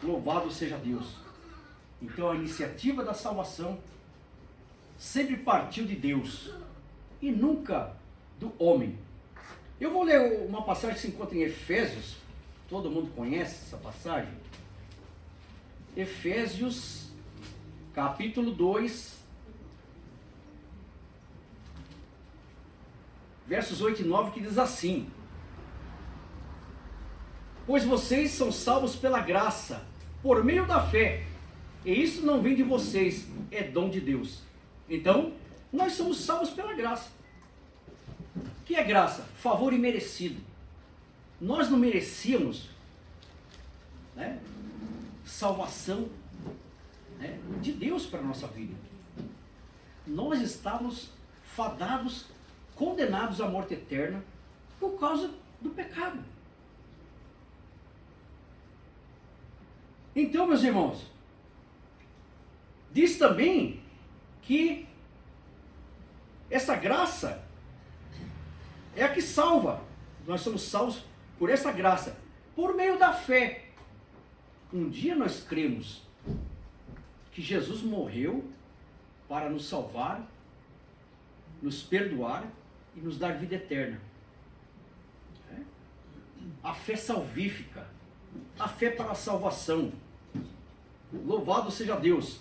Louvado seja Deus. Então a iniciativa da salvação sempre partiu de Deus e nunca do homem. Eu vou ler uma passagem que se encontra em Efésios. Todo mundo conhece essa passagem? Efésios, capítulo 2, versos 8 e 9, que diz assim: pois vocês são salvos pela graça, por meio da fé, e isso não vem de vocês, é dom de Deus. Então, nós somos salvos pela graça. O que é graça? Favor imerecido. Nós não merecíamos, né, salvação, né, de Deus para a nossa vida. Nós estávamos fadados, condenados à morte eterna por causa do pecado. Então, meus irmãos, diz também que essa graça é a que salva. Nós somos salvos por essa graça, por meio da fé. Um dia nós cremos que Jesus morreu para nos salvar, nos perdoar e nos dar vida eterna. A fé salvífica, a fé para a salvação. Louvado seja Deus.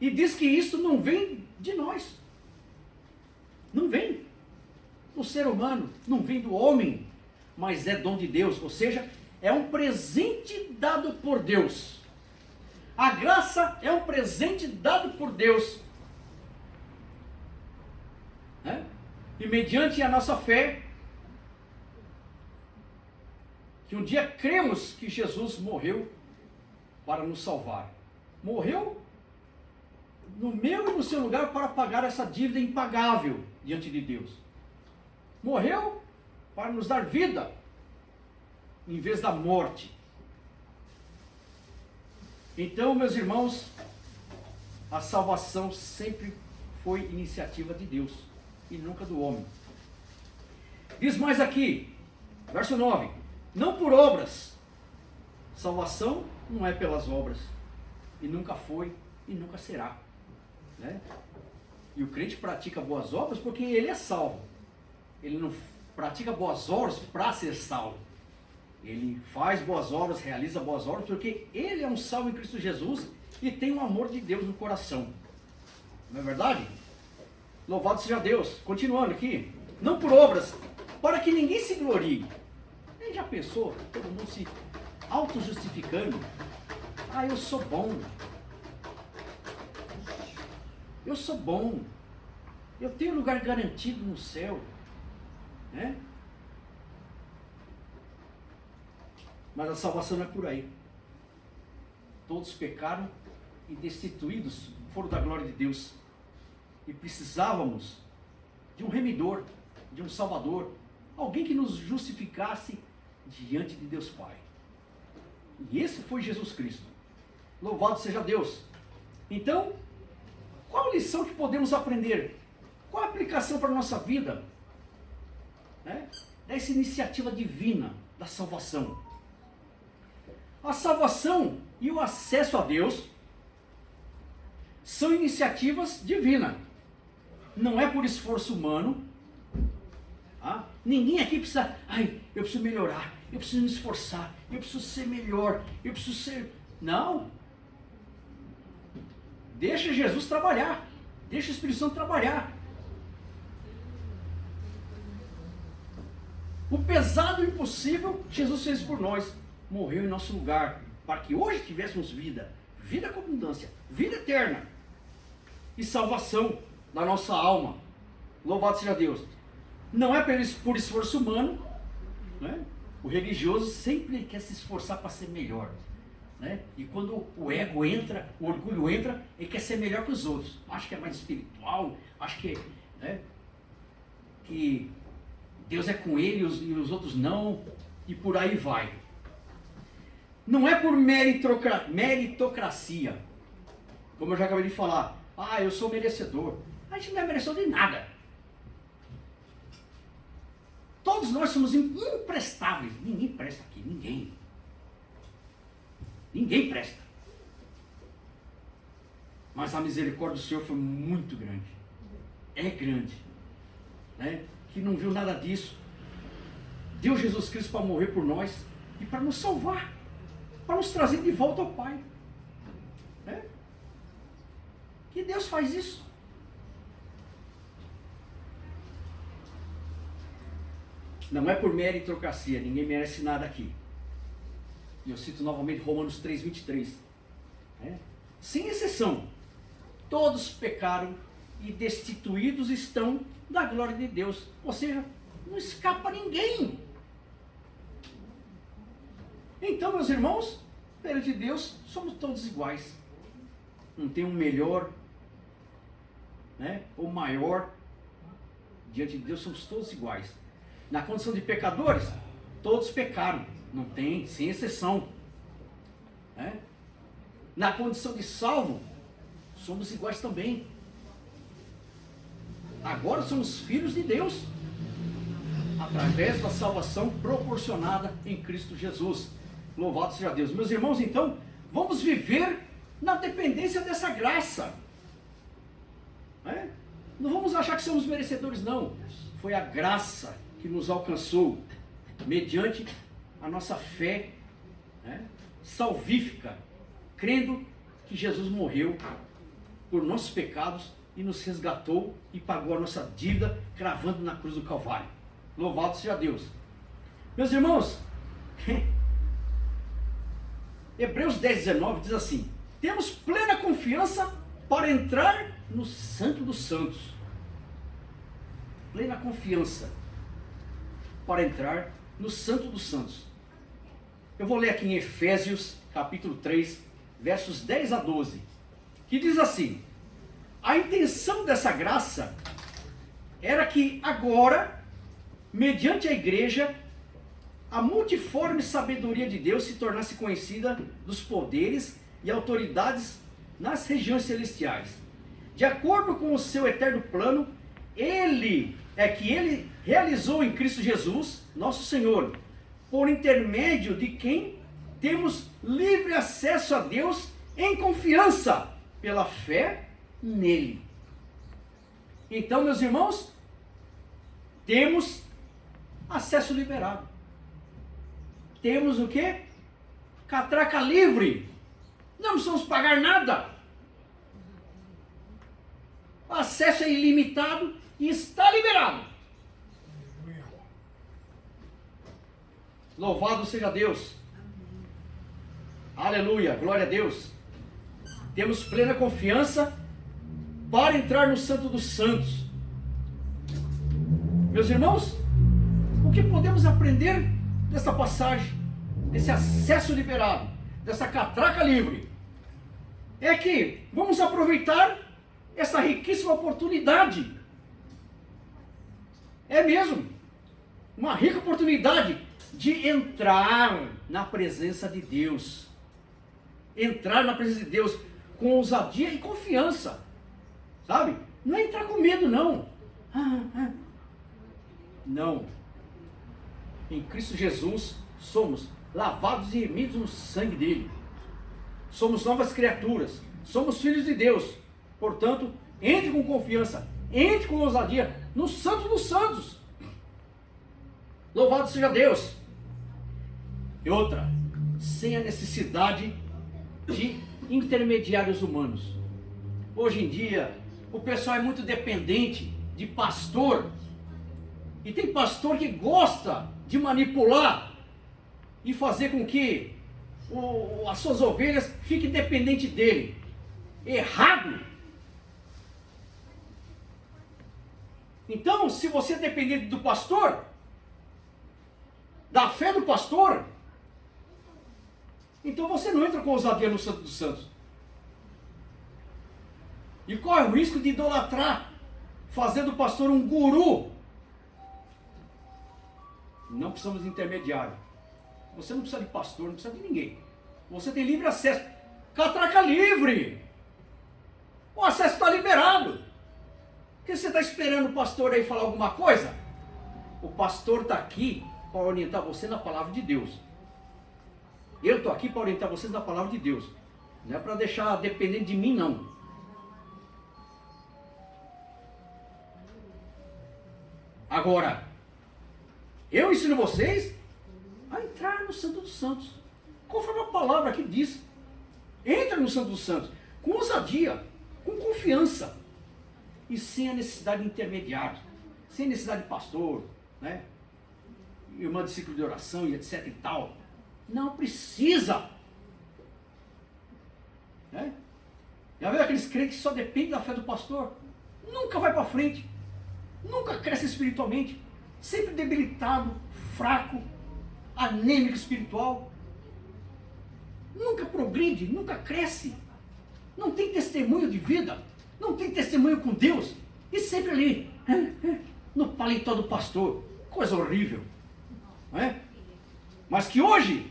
E diz que isso não vem de nós. Não vem do ser humano, não vem do homem, mas é dom de Deus, ou seja, é um presente dado por Deus. A graça é um presente dado por Deus. E mediante a nossa fé, que um dia cremos que Jesus morreu para nos salvar. Morreu no meu e no seu lugar para pagar essa dívida impagável diante de Deus. Morreu para nos dar vida em vez da morte. Então, meus irmãos, a salvação sempre foi iniciativa de Deus e nunca do homem. Diz mais aqui, verso 9: não por obras. Salvação não é pelas obras, e nunca foi e nunca será, né? E o crente pratica boas obras porque ele é salvo. Ele não pratica boas obras para ser salvo. Ele faz boas obras, realiza boas obras porque ele é um salvo em Cristo Jesus e tem o amor de Deus no coração. Não é verdade? Louvado seja Deus. Continuando aqui. Não por obras, para que ninguém se glorie. Ele já pensou, todo mundo se auto-justificando. Ah, eu sou bom. Eu sou bom. Eu tenho lugar garantido no céu. Né? Mas a salvação não é por aí. Todos pecaram e destituídos foram da glória de Deus. E precisávamos de um remidor, de um salvador, alguém que nos justificasse diante de Deus Pai. E esse foi Jesus Cristo. Louvado seja Deus. Então, qual a lição que podemos aprender? Qual a aplicação para a nossa vida? Dessa iniciativa divina da salvação. A salvação e o acesso a Deus são iniciativas divinas. Não é por esforço humano. Tá? Ninguém aqui precisa, eu preciso melhorar, eu preciso me esforçar, eu preciso ser melhor, eu preciso ser... Não. Deixa Jesus trabalhar. Deixa o Espírito Santo trabalhar. O pesado e o impossível, Jesus fez por nós. Morreu em nosso lugar, para que hoje tivéssemos vida. Vida com abundância, vida eterna. E salvação da nossa alma. Louvado seja Deus. Não é por esforço humano, né? O religioso sempre quer se esforçar para ser melhor, né? E quando o ego entra, o orgulho entra, ele quer ser melhor que os outros. Acho que é mais espiritual, acho que, né, que Deus é com ele e os outros não, e por aí vai. Não é por meritocracia, como eu já acabei de falar. Eu sou merecedor. A gente não é merecedor de nada. Todos nós somos imprestáveis. Ninguém presta aqui, ninguém. Ninguém presta. Mas a misericórdia do Senhor foi muito grande. É grande. Né? Que não viu nada disso. Deu Jesus Cristo para morrer por nós e para nos salvar. Para nos trazer de volta ao Pai. Né? Que Deus faz isso. Não é por meritocracia, ninguém merece nada aqui. E eu cito novamente Romanos 3:23. Sem exceção, todos pecaram e destituídos estão da glória de Deus. Ou seja, não escapa ninguém. Então, meus irmãos, perante Deus, somos todos iguais. Não tem um melhor, né, ou maior. Diante de Deus, somos todos iguais. Na condição de pecadores, todos pecaram. Não tem, sem exceção. Né? Na condição de salvo, somos iguais também. Agora somos filhos de Deus. Através da salvação proporcionada em Cristo Jesus. Louvado seja Deus. Meus irmãos, então, vamos viver na dependência dessa graça. Não vamos achar que somos merecedores, não. Foi a graça que nos alcançou, mediante a nossa fé, né, salvífica, crendo que Jesus morreu por nossos pecados e nos resgatou e pagou a nossa dívida, cravando na cruz do Calvário. Louvado seja Deus. Meus irmãos, Hebreus 10:19 diz assim: temos plena confiança para entrar no Santo dos Santos. Plena confiança para entrar no Santo dos Santos. Eu vou ler aqui em Efésios, capítulo 3, versos 10 a 12, que diz assim: a intenção dessa graça era que agora, mediante a igreja, a multiforme sabedoria de Deus se tornasse conhecida dos poderes e autoridades nas regiões celestiais. De acordo com o seu eterno plano, ele realizou em Cristo Jesus, nosso Senhor, por intermédio de quem temos livre acesso a Deus em confiança, pela fé nele. Então, meus irmãos, temos acesso liberado. Temos o quê? Catraca livre. Não precisamos pagar nada. O acesso é ilimitado e está liberado. Louvado seja Deus. Aleluia, glória a Deus. Temos plena confiança para entrar no Santo dos Santos. Meus irmãos, o que podemos aprender dessa passagem, desse acesso liberado, dessa catraca livre? É que vamos aproveitar essa riquíssima oportunidade. É mesmo, uma rica oportunidade de entrar na presença de Deus. Entrar na presença de Deus com ousadia e confiança. Sabe? Não é entrar com medo, não. Não. Em Cristo Jesus somos lavados e remidos no sangue dele. Somos novas criaturas. Somos filhos de Deus. Portanto, entre com confiança, entre com ousadia no Santo dos Santos. Louvado seja Deus. E outra, sem a necessidade de intermediários humanos. Hoje em dia, o pessoal é muito dependente de pastor. E tem pastor que gosta de manipular e fazer com que as suas ovelhas fiquem dependentes dele. Errado. Então, se você é dependente do pastor, da fé do pastor, então você não entra com ousadia no Santo dos Santos. E corre o risco de idolatrar, fazendo o pastor um guru. Não precisamos de intermediário. Você não precisa de pastor, não precisa de ninguém. Você tem livre acesso. Catraca livre. O acesso está liberado. Por que você está esperando o pastor aí falar alguma coisa? O pastor está aqui para orientar você na palavra de Deus. Eu estou aqui para orientar você na palavra de Deus. Não é para deixar dependente de mim, não. Agora, eu ensino vocês a entrar no Santo dos Santos. Conforme a palavra aqui diz. Entra no Santo dos Santos. Com ousadia, com confiança. E sem a necessidade de intermediário. Sem a necessidade de pastor, né? Irmã de ciclo de oração e etc e tal. Não precisa. Né? Já viu aqueles crentes que só dependem da fé do pastor? Nunca vai para frente. Nunca cresce espiritualmente. Sempre debilitado, fraco, anêmico espiritual. Nunca progride, nunca cresce. Não tem testemunho de vida. Não tem testemunho com Deus. E sempre ali, no paletó do pastor. Coisa horrível. Não é? Mas que hoje,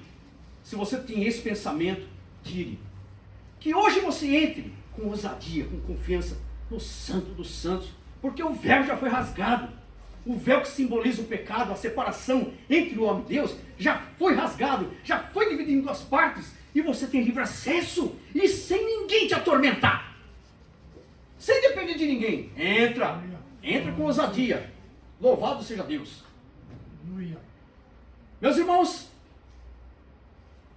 se você tem esse pensamento, tire. Que hoje você entre com ousadia, com confiança no Santo dos Santos, porque o véu já foi rasgado. O véu que simboliza o pecado, a separação entre o homem e Deus, já foi rasgado, já foi dividido em duas partes, e você tem livre acesso, e sem ninguém te atormentar. Sem depender de ninguém. Entra com ousadia. Louvado seja Deus. Meus irmãos,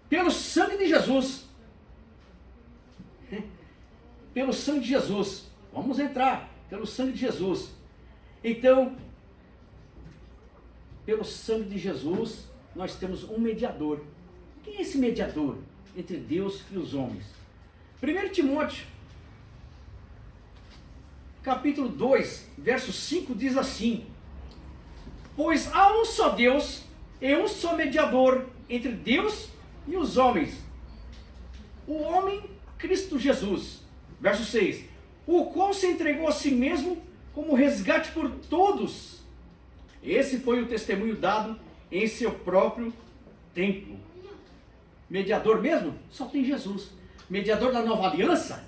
pelo sangue de Jesus, pelo sangue de Jesus, vamos entrar, pelo sangue de Jesus. Então, pelo sangue de Jesus, nós temos um mediador. Quem é esse mediador entre Deus e os homens? 1 Timóteo, capítulo 2, verso 5, diz assim: pois há um só Deus e um só mediador entre Deus e os homens, o homem Cristo Jesus. Verso 6, o qual se entregou a si mesmo como resgate por todos. Esse foi o testemunho dado em seu próprio tempo. Mediador mesmo? Só tem Jesus. Mediador da nova aliança?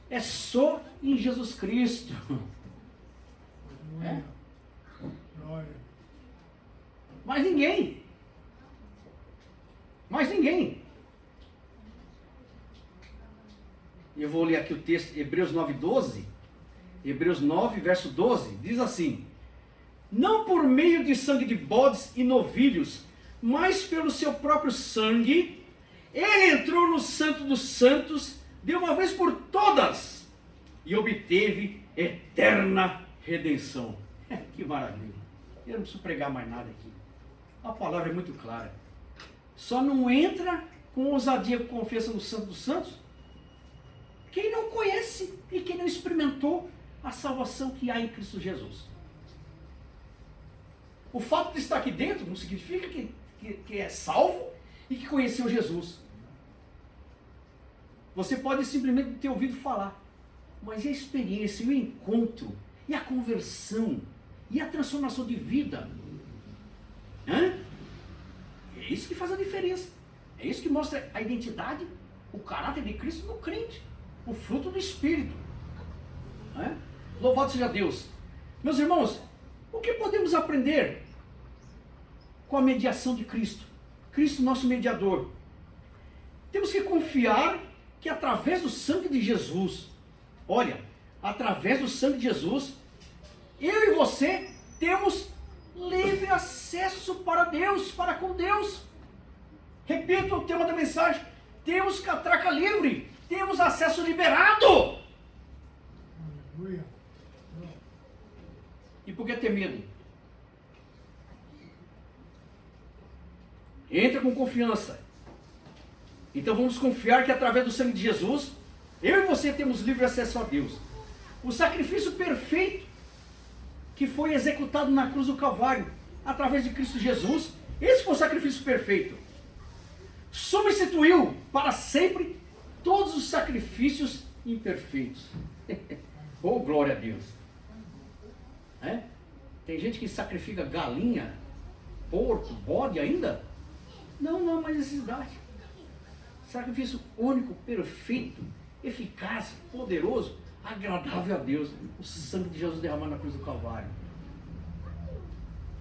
É só em Jesus Cristo. É? Mais ninguém. Mais ninguém. Eu vou ler aqui o texto, Hebreus 9:12. Hebreus 9, verso 12, diz assim: não por meio de sangue de bodes e novilhos, mas pelo seu próprio sangue, ele entrou no Santo dos Santos de uma vez por todas e obteve eterna redenção. Que maravilha. Eu não preciso pregar mais nada aqui. A palavra é muito clara. Só não entra com ousadia e confiança no Santo dos Santos quem não conhece e quem não experimentou a salvação que há em Cristo Jesus. O fato de estar aqui dentro não significa que é salvo e que conheceu Jesus. Você pode simplesmente ter ouvido falar, mas e a experiência, e o encontro, e a conversão, e a transformação de vida? É isso que faz a diferença. É isso que mostra a identidade, o caráter de Cristo no crente, o fruto do Espírito. Louvado seja Deus. Meus irmãos, o que podemos aprender com a mediação de Cristo? Cristo, nosso mediador. Temos que confiar que através do sangue de Jesus, olha, através do sangue de Jesus, eu e você temos livre acesso para Deus, para com Deus. Repito o tema da mensagem: temos catraca livre, temos acesso liberado.
Aleluia.
E por que ter medo? Entra com confiança. Então vamos confiar que através do sangue de Jesus, eu e você temos livre acesso a Deus. O sacrifício perfeito que foi executado na cruz do Calvário, através de Cristo Jesus, esse foi o sacrifício perfeito. Substituiu para sempre todos os sacrifícios imperfeitos. Oh, glória a Deus. Tem gente que sacrifica galinha, porco, bode ainda? Não há mais necessidade. Sacrifício único, perfeito, eficaz, poderoso, agradável a Deus. O sangue de Jesus derramado na cruz do Calvário.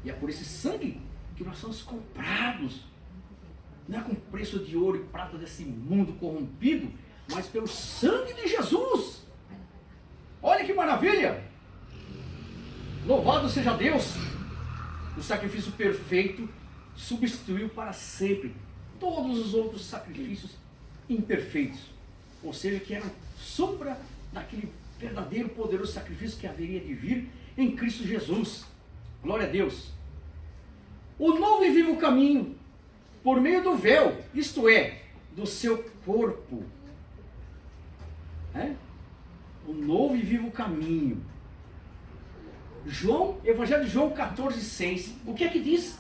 E é por esse sangue que nós somos comprados. Não é com preço de ouro e prata desse mundo corrompido, mas pelo sangue de Jesus. Olha que maravilha! Louvado seja Deus! O sacrifício perfeito substituiu para sempre todos os outros sacrifícios imperfeitos, ou seja, que eram sombra daquele verdadeiro poderoso sacrifício que haveria de vir em Cristo Jesus. Glória a Deus! O novo e vivo caminho, por meio do véu, isto é, do seu corpo. O novo e vivo caminho. Evangelho de João 14,6. O que é que diz?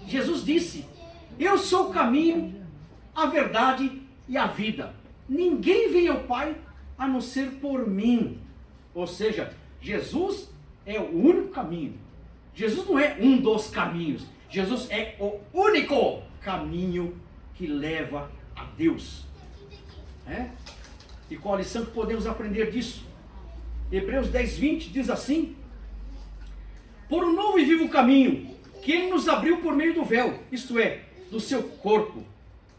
Jesus disse: eu sou o caminho, a verdade e a vida. Ninguém vem ao Pai a não ser por mim. Ou seja, Jesus é o único caminho. Jesus não é um dos caminhos. Jesus é o único caminho que leva a Deus. E qual a lição que podemos aprender disso? Hebreus 10:20 diz assim: por um novo e vivo caminho que ele nos abriu por meio do véu, isto é, do seu corpo.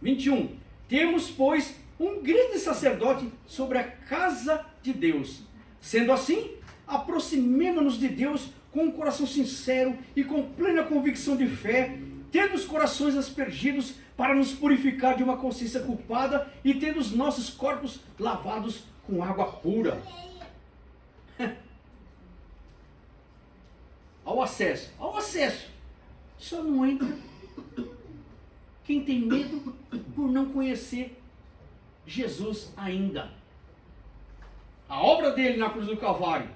21. Temos, pois, um grande sacerdote sobre a casa de Deus. Sendo assim, aproximemo-nos de Deus com um coração sincero e com plena convicção de fé, tendo os corações aspergidos para nos purificar de uma consciência culpada e tendo os nossos corpos lavados com água pura. Ao acesso, só não entra quem tem medo por não conhecer Jesus ainda. A obra dele na cruz do Calvário,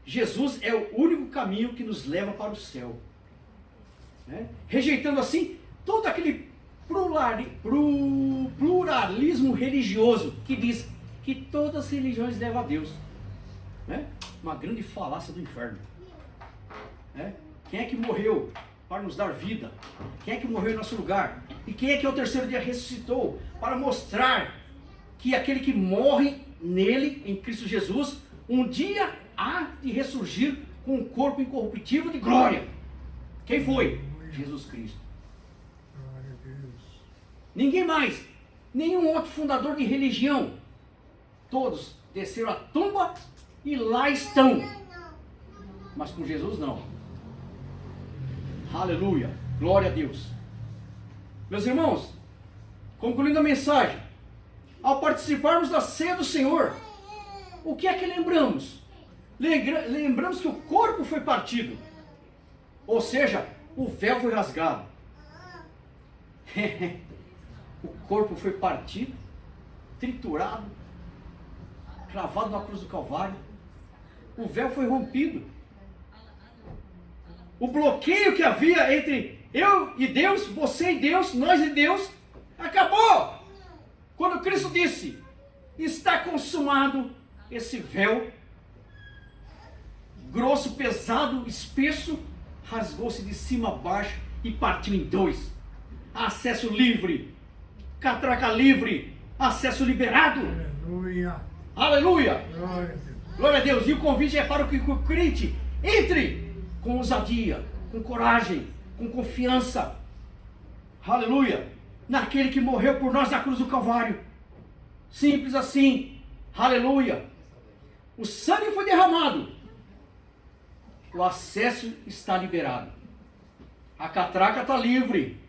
Jesus é o único caminho que nos leva para o céu. Rejeitando assim todo aquele pluralismo religioso que diz que todas as religiões levam a Deus. Uma grande falácia do inferno. Quem é que morreu para nos dar vida? Quem é que morreu em nosso lugar? E quem é que ao terceiro dia ressuscitou para mostrar que aquele que morre nele, em Cristo Jesus, um dia há de ressurgir com um corpo incorruptível de glória? Quem foi? Jesus Cristo. Ninguém mais. Nenhum outro fundador de religião. Todos desceram à tumba e lá estão. Mas com Jesus não. Aleluia. Glória a Deus. Meus irmãos, concluindo a mensagem, ao participarmos da ceia do Senhor, o que é que lembramos? Lembramos que o corpo foi partido. Ou seja, o véu foi rasgado. O corpo foi partido, triturado, cravado na cruz do Calvário. O véu foi rompido. O bloqueio que havia entre eu e Deus, você e Deus, nós e Deus, acabou. Quando Cristo disse, está consumado, esse véu grosso, pesado, espesso, rasgou-se de cima a baixo e partiu em dois. Acesso livre, catraca livre, acesso liberado.
Aleluia.
Aleluia.
Glória a Deus.
Glória a Deus. E o convite é para que o crente entre com ousadia, com coragem, com confiança. Aleluia. Naquele que morreu por nós na cruz do Calvário. Simples assim. Aleluia. O sangue foi derramado. O acesso está liberado. A catraca está livre.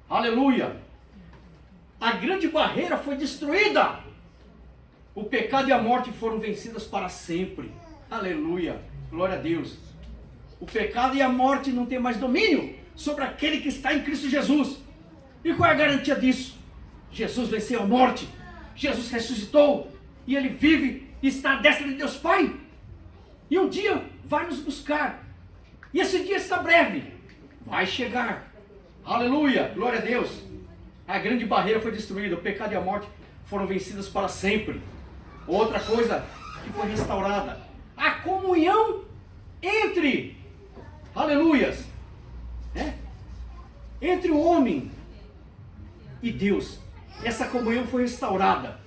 Aleluia. A grande barreira foi destruída. O pecado e a morte foram vencidas para sempre. Aleluia. Glória a Deus. O pecado e a morte não têm mais domínio sobre aquele que está em Cristo Jesus. E qual é a garantia disso? Jesus venceu a morte. Jesus ressuscitou. E Ele vive e está à destra de Deus Pai. E um dia vai nos buscar. E esse dia está breve. Vai chegar. Aleluia. Glória a Deus. A grande barreira foi destruída. O pecado e a morte foram vencidas para sempre. Outra coisa que foi restaurada. A comunhão entre, aleluias, entre o homem e Deus. Essa comunhão foi restaurada.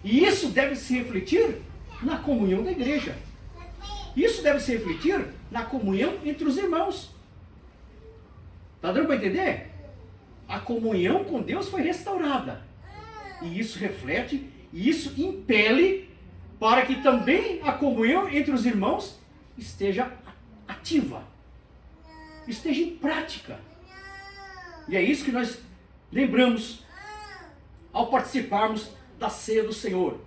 E isso deve se refletir na comunhão da igreja. Isso deve se refletir na comunhão entre os irmãos. Está dando para entender? A comunhão com Deus foi restaurada. E isso reflete, e isso impele para que também a comunhão entre os irmãos esteja ativa, esteja em prática. E é isso que nós lembramos ao participarmos da ceia do Senhor.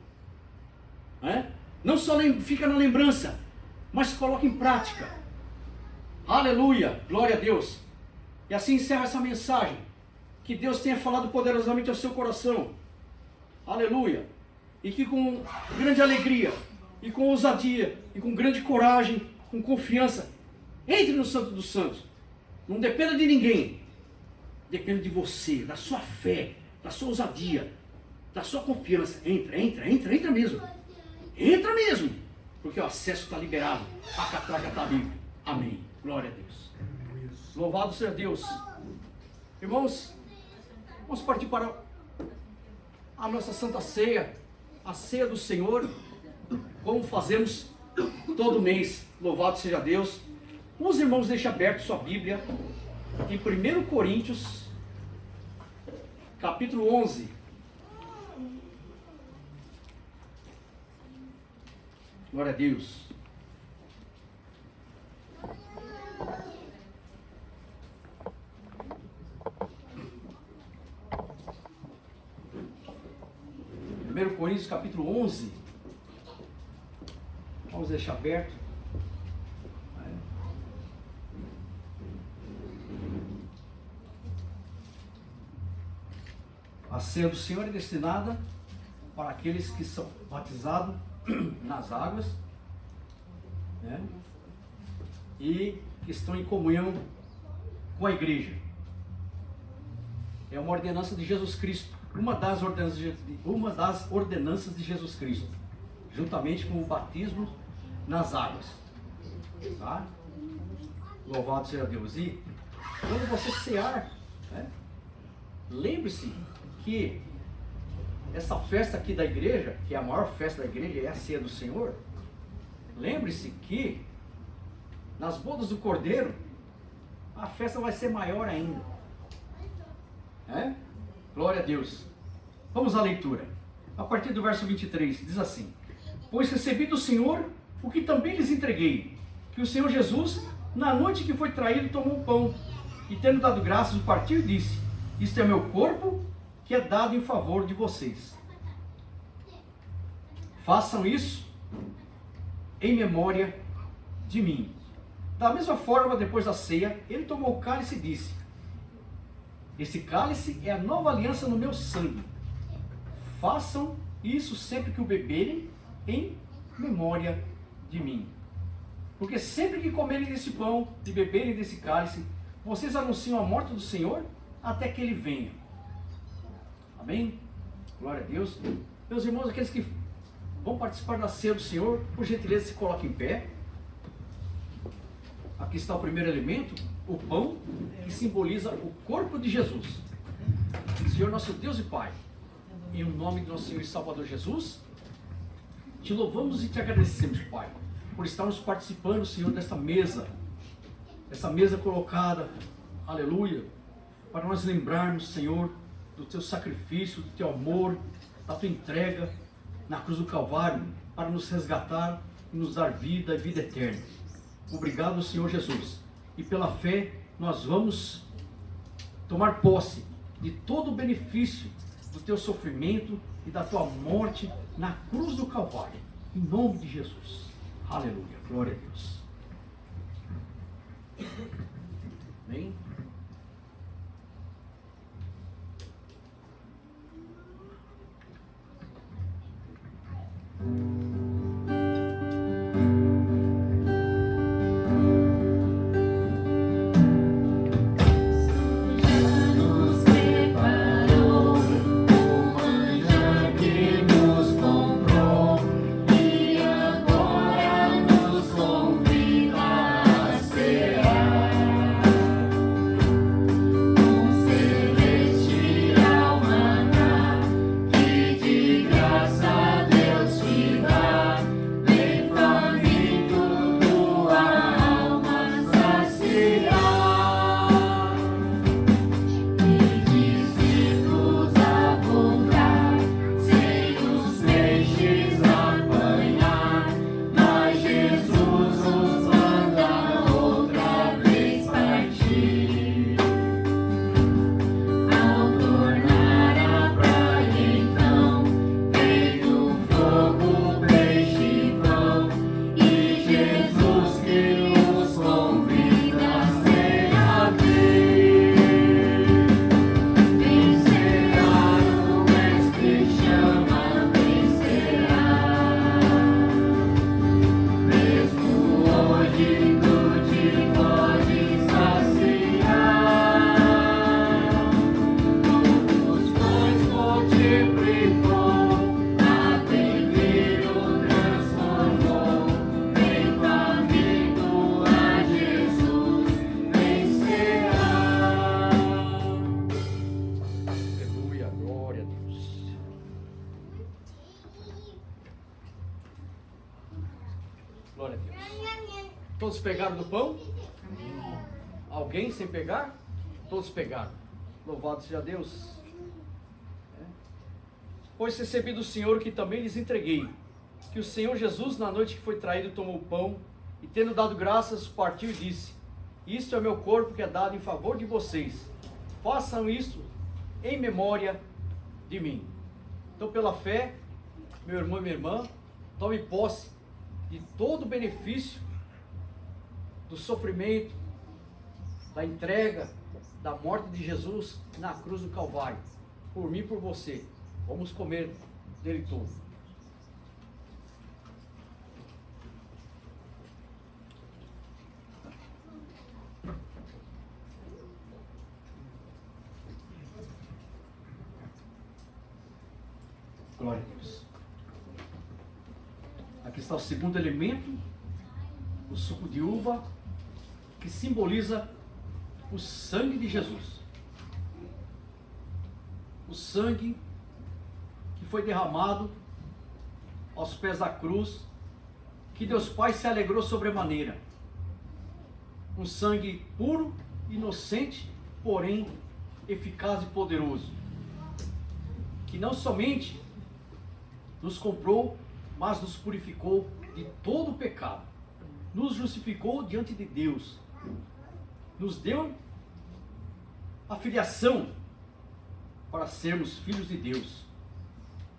Não só fica na lembrança, mas coloca em prática. Aleluia, glória a Deus. E assim encerra essa mensagem. Que Deus tenha falado poderosamente ao seu coração. Aleluia. E que com grande alegria, e com ousadia, e com grande coragem, com confiança, entre no Santo dos Santos. Não dependa de ninguém. Depende de você, da sua fé, da sua ousadia, da sua confiança. Entra mesmo. Entra mesmo. Porque o acesso está liberado. A catraca está livre. Amém. Glória a Deus. Louvado seja Deus. Irmãos, vamos partir para a nossa Santa Ceia, a ceia do Senhor, como fazemos todo mês. Louvado seja Deus. Os irmãos deixem aberto sua Bíblia em 1 Coríntios, capítulo 11. Glória a Deus. Primeiro Coríntios, capítulo 11. Vamos deixar aberto. A ceia do Senhor é destinada para aqueles que são batizados nas águas, e que estão em comunhão com a igreja. É uma ordenança de Jesus Cristo, uma das ordenanças de Jesus Cristo, juntamente com o batismo nas águas. Tá? Louvado seja Deus. E quando você cear, lembre-se que essa festa aqui da igreja, que é a maior festa da igreja, é a ceia do Senhor. Lembre-se que nas bodas do Cordeiro, a festa vai ser maior ainda. Glória a Deus. Vamos à leitura. A partir do verso 23, diz assim: Pois recebi do Senhor o que também lhes entreguei, que o Senhor Jesus, na noite que foi traído, tomou o pão, e tendo dado graças, o partiu e disse: Isto é meu corpo, que é dado em favor de vocês. Façam isso em memória de mim. Da mesma forma, depois da ceia, ele tomou o cálice e disse: Esse cálice é a nova aliança no meu sangue. Façam isso sempre que o beberem, em memória de mim. Porque sempre que comerem desse pão e beberem desse cálice, vocês anunciam a morte do Senhor até que ele venha. Amém? Glória a Deus. Meus irmãos, aqueles que vão participar da ceia do Senhor, por gentileza, se coloquem em pé. Aqui está o primeiro elemento, o pão, que simboliza o corpo de Jesus. Senhor nosso Deus e Pai, em nome do nosso Senhor e Salvador Jesus, te louvamos e te agradecemos, Pai, por estarmos participando, Senhor, desta mesa, essa mesa colocada, aleluia, para nós lembrarmos, Senhor, do teu sacrifício, do teu amor, da tua entrega na cruz do Calvário, para nos resgatar e nos dar vida e vida eterna. Obrigado, Senhor Jesus. E pela fé, nós vamos tomar posse de todo o benefício do teu sofrimento e da tua morte na cruz do Calvário. Em nome de Jesus. Aleluia. Glória a Deus. Amém?
nos preparou um manjar que nos comprou e agora nos convida a cear. Um celestial maná que de graça Deus te dá, vem faminto tua alma saciar. E discípulos a voltar, sem os peixes apanhar, mas Jesus nos manda outra vez partir. Ao tornar a praia então, vem do fogo peixe e pão, e Jesus que nos convida a servir. Vencerá, o Mestre chama, vencerá. Mesmo hoje tu te podes saciar. Os pães multiplicou, atendeiro transformou, vem faminto a Jesus, vencerá.
Aleluia. Glória a Deus. Glória a Deus. Todos pegaram do pão? Alguém sem pegar? Todos pegaram. Louvado seja Deus. Pois recebi do Senhor que também lhes entreguei, que o Senhor Jesus, na noite que foi traído, tomou o pão e, tendo dado graças, partiu e disse: Isto é meu corpo que é dado em favor de vocês. Façam isso em memória de mim. Então, pela fé, meu irmão e minha irmã, tome posse de todo o benefício do sofrimento, da entrega, da morte de Jesus na cruz do Calvário, por mim e por você. Vamos comer dele todo. Glória a Deus. Aqui está o segundo elemento, o suco de uva, que simboliza o sangue de Jesus. O sangue que foi derramado aos pés da cruz, que Deus Pai se alegrou sobremaneira. Um sangue puro, inocente, porém eficaz e poderoso. que não somente nos comprou, mas nos purificou de todo o pecado, nos justificou diante de Deus, nos deu a filiação para sermos filhos de Deus.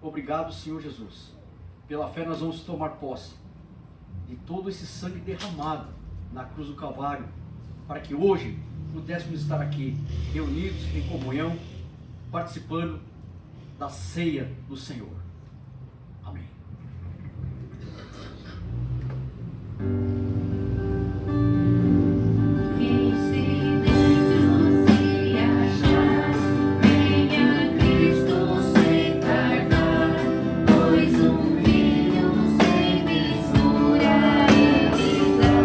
Obrigado, Senhor Jesus. Pela fé nós vamos tomar posse de todo esse sangue derramado na cruz do Calvário, para que hoje pudéssemos estar aqui, reunidos em comunhão, participando da ceia do Senhor. Amém.
Quem se dentro se achar, venha Cristo se tardar, pois vinho sem mistura Ele dá.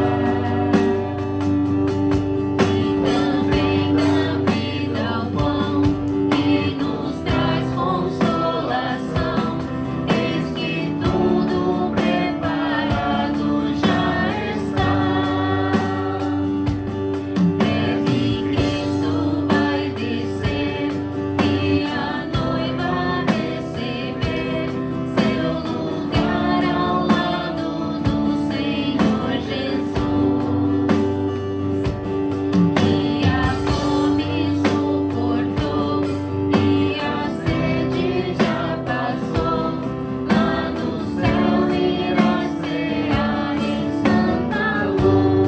E também na vida o pão que nos traz consolação, eis que tudo preparado já está. Breve Cristo vai descer e a noiva receber seu lugar ao lado do Senhor Jesus, que a fome suportou e a sede já passou. Lá no céu irá cear em santa luz.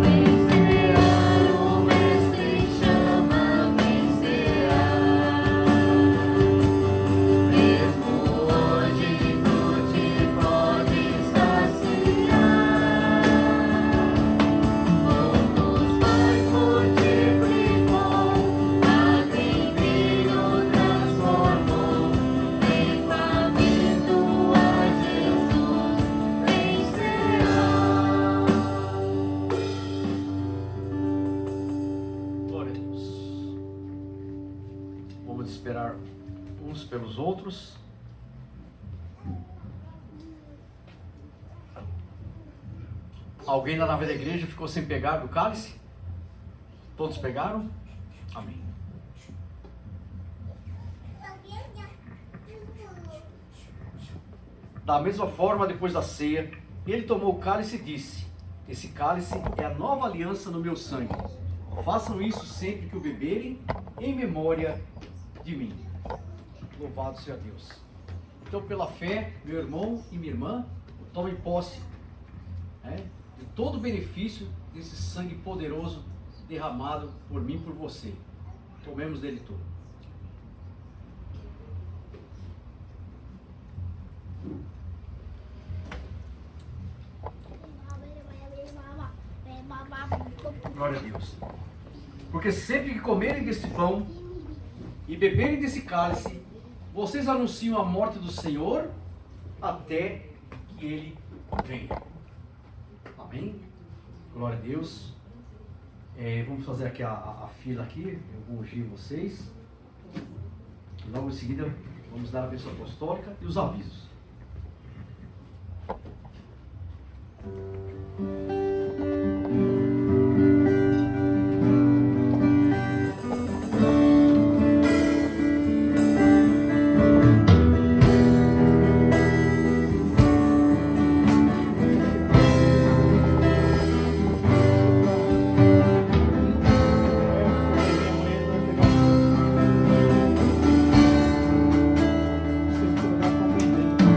Vencerá o mestre chama, vencerá. Mesmo hoje tu te podes saciar. Poucos pães multiplicou, água em vinho transformou. Em faminto a Jesus vencerá.
Glória a Deus. Vamos esperar uns pelos outros. Alguém na nave da igreja ficou sem pegar do cálice? Todos pegaram? Amém. Da mesma forma, depois da ceia, ele tomou o cálice e disse: esse cálice é a nova aliança no meu sangue. Façam isso sempre que o beberem, em memória de mim. Louvado seja Deus. Então, pela fé, meu irmão e minha irmã, tomem posse, né, de todo o benefício desse sangue poderoso derramado por mim e por você. Tomemos dele tudo. Glória a Deus. Porque sempre que comerem desse pão e beberem desse cálice, vocês anunciam a morte do Senhor até que Ele venha. Amém? Glória a Deus. Vamos fazer aqui a fila aqui. Eu vou ungir vocês. E logo em seguida vamos dar a bênção apostólica e os avisos.
Você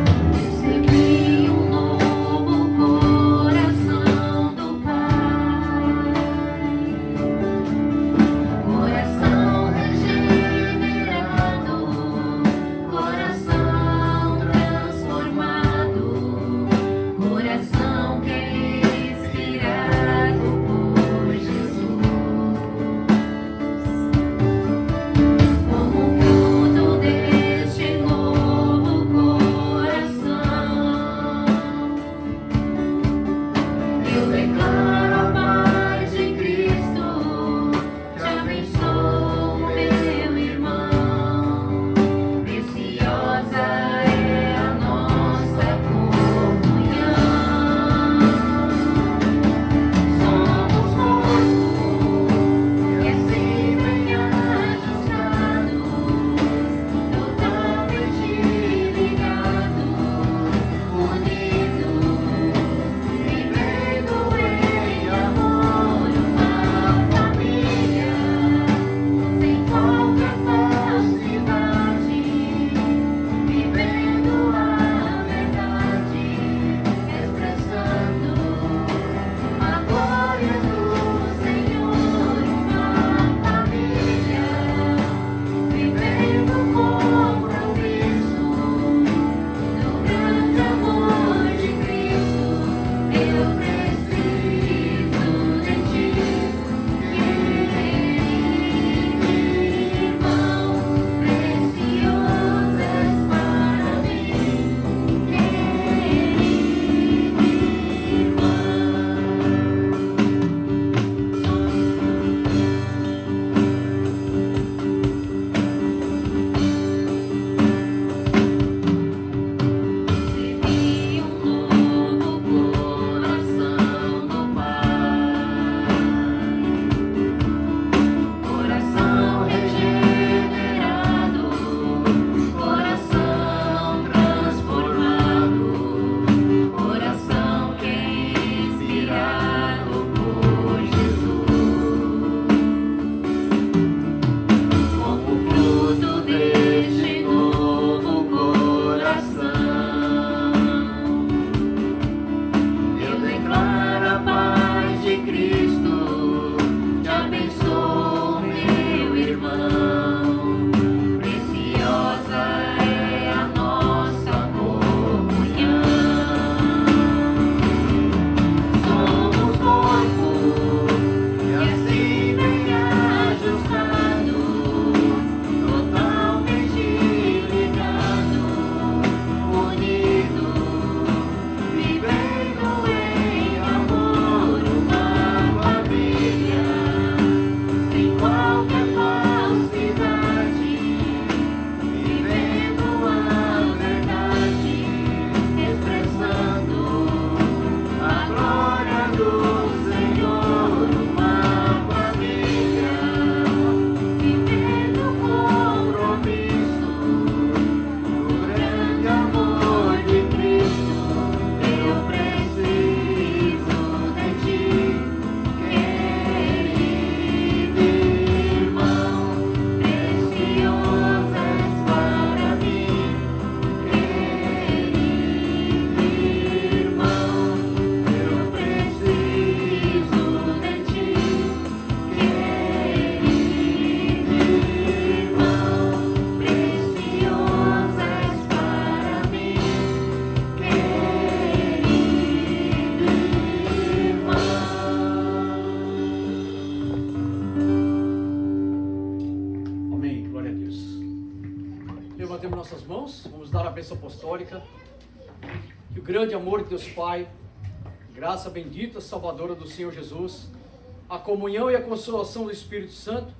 Levantemos nossas mãos, vamos dar a bênção apostólica. Que o grande amor de Deus Pai, graça bendita, salvadora do Senhor Jesus, a comunhão e a consolação do Espírito Santo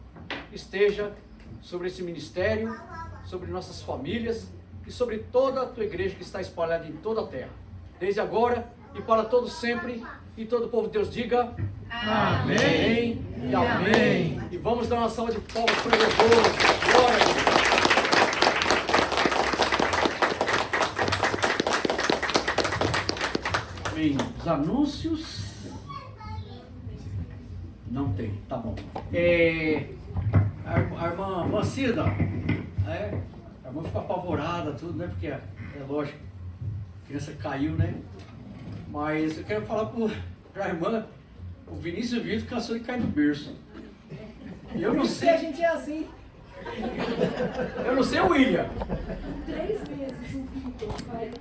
esteja sobre esse ministério, sobre nossas famílias e sobre toda a tua igreja que está espalhada em toda a terra, desde agora e para todos sempre. E todo o povo de Deus diga amém e amém. E vamos dar uma salva de palmas para o louvor. Glória a Deus. Amém. Os anúncios não tem, tá bom. A irmã Cida, a irmã ficou apavorada, tudo, né? Porque é lógico, a criança caiu, né? Mas eu quero falar para a irmã, o Vinícius Vitor cansou de cair do berço. Eu não sei.
A gente é assim.
Eu não sei o William.
3 meses o Vitor vai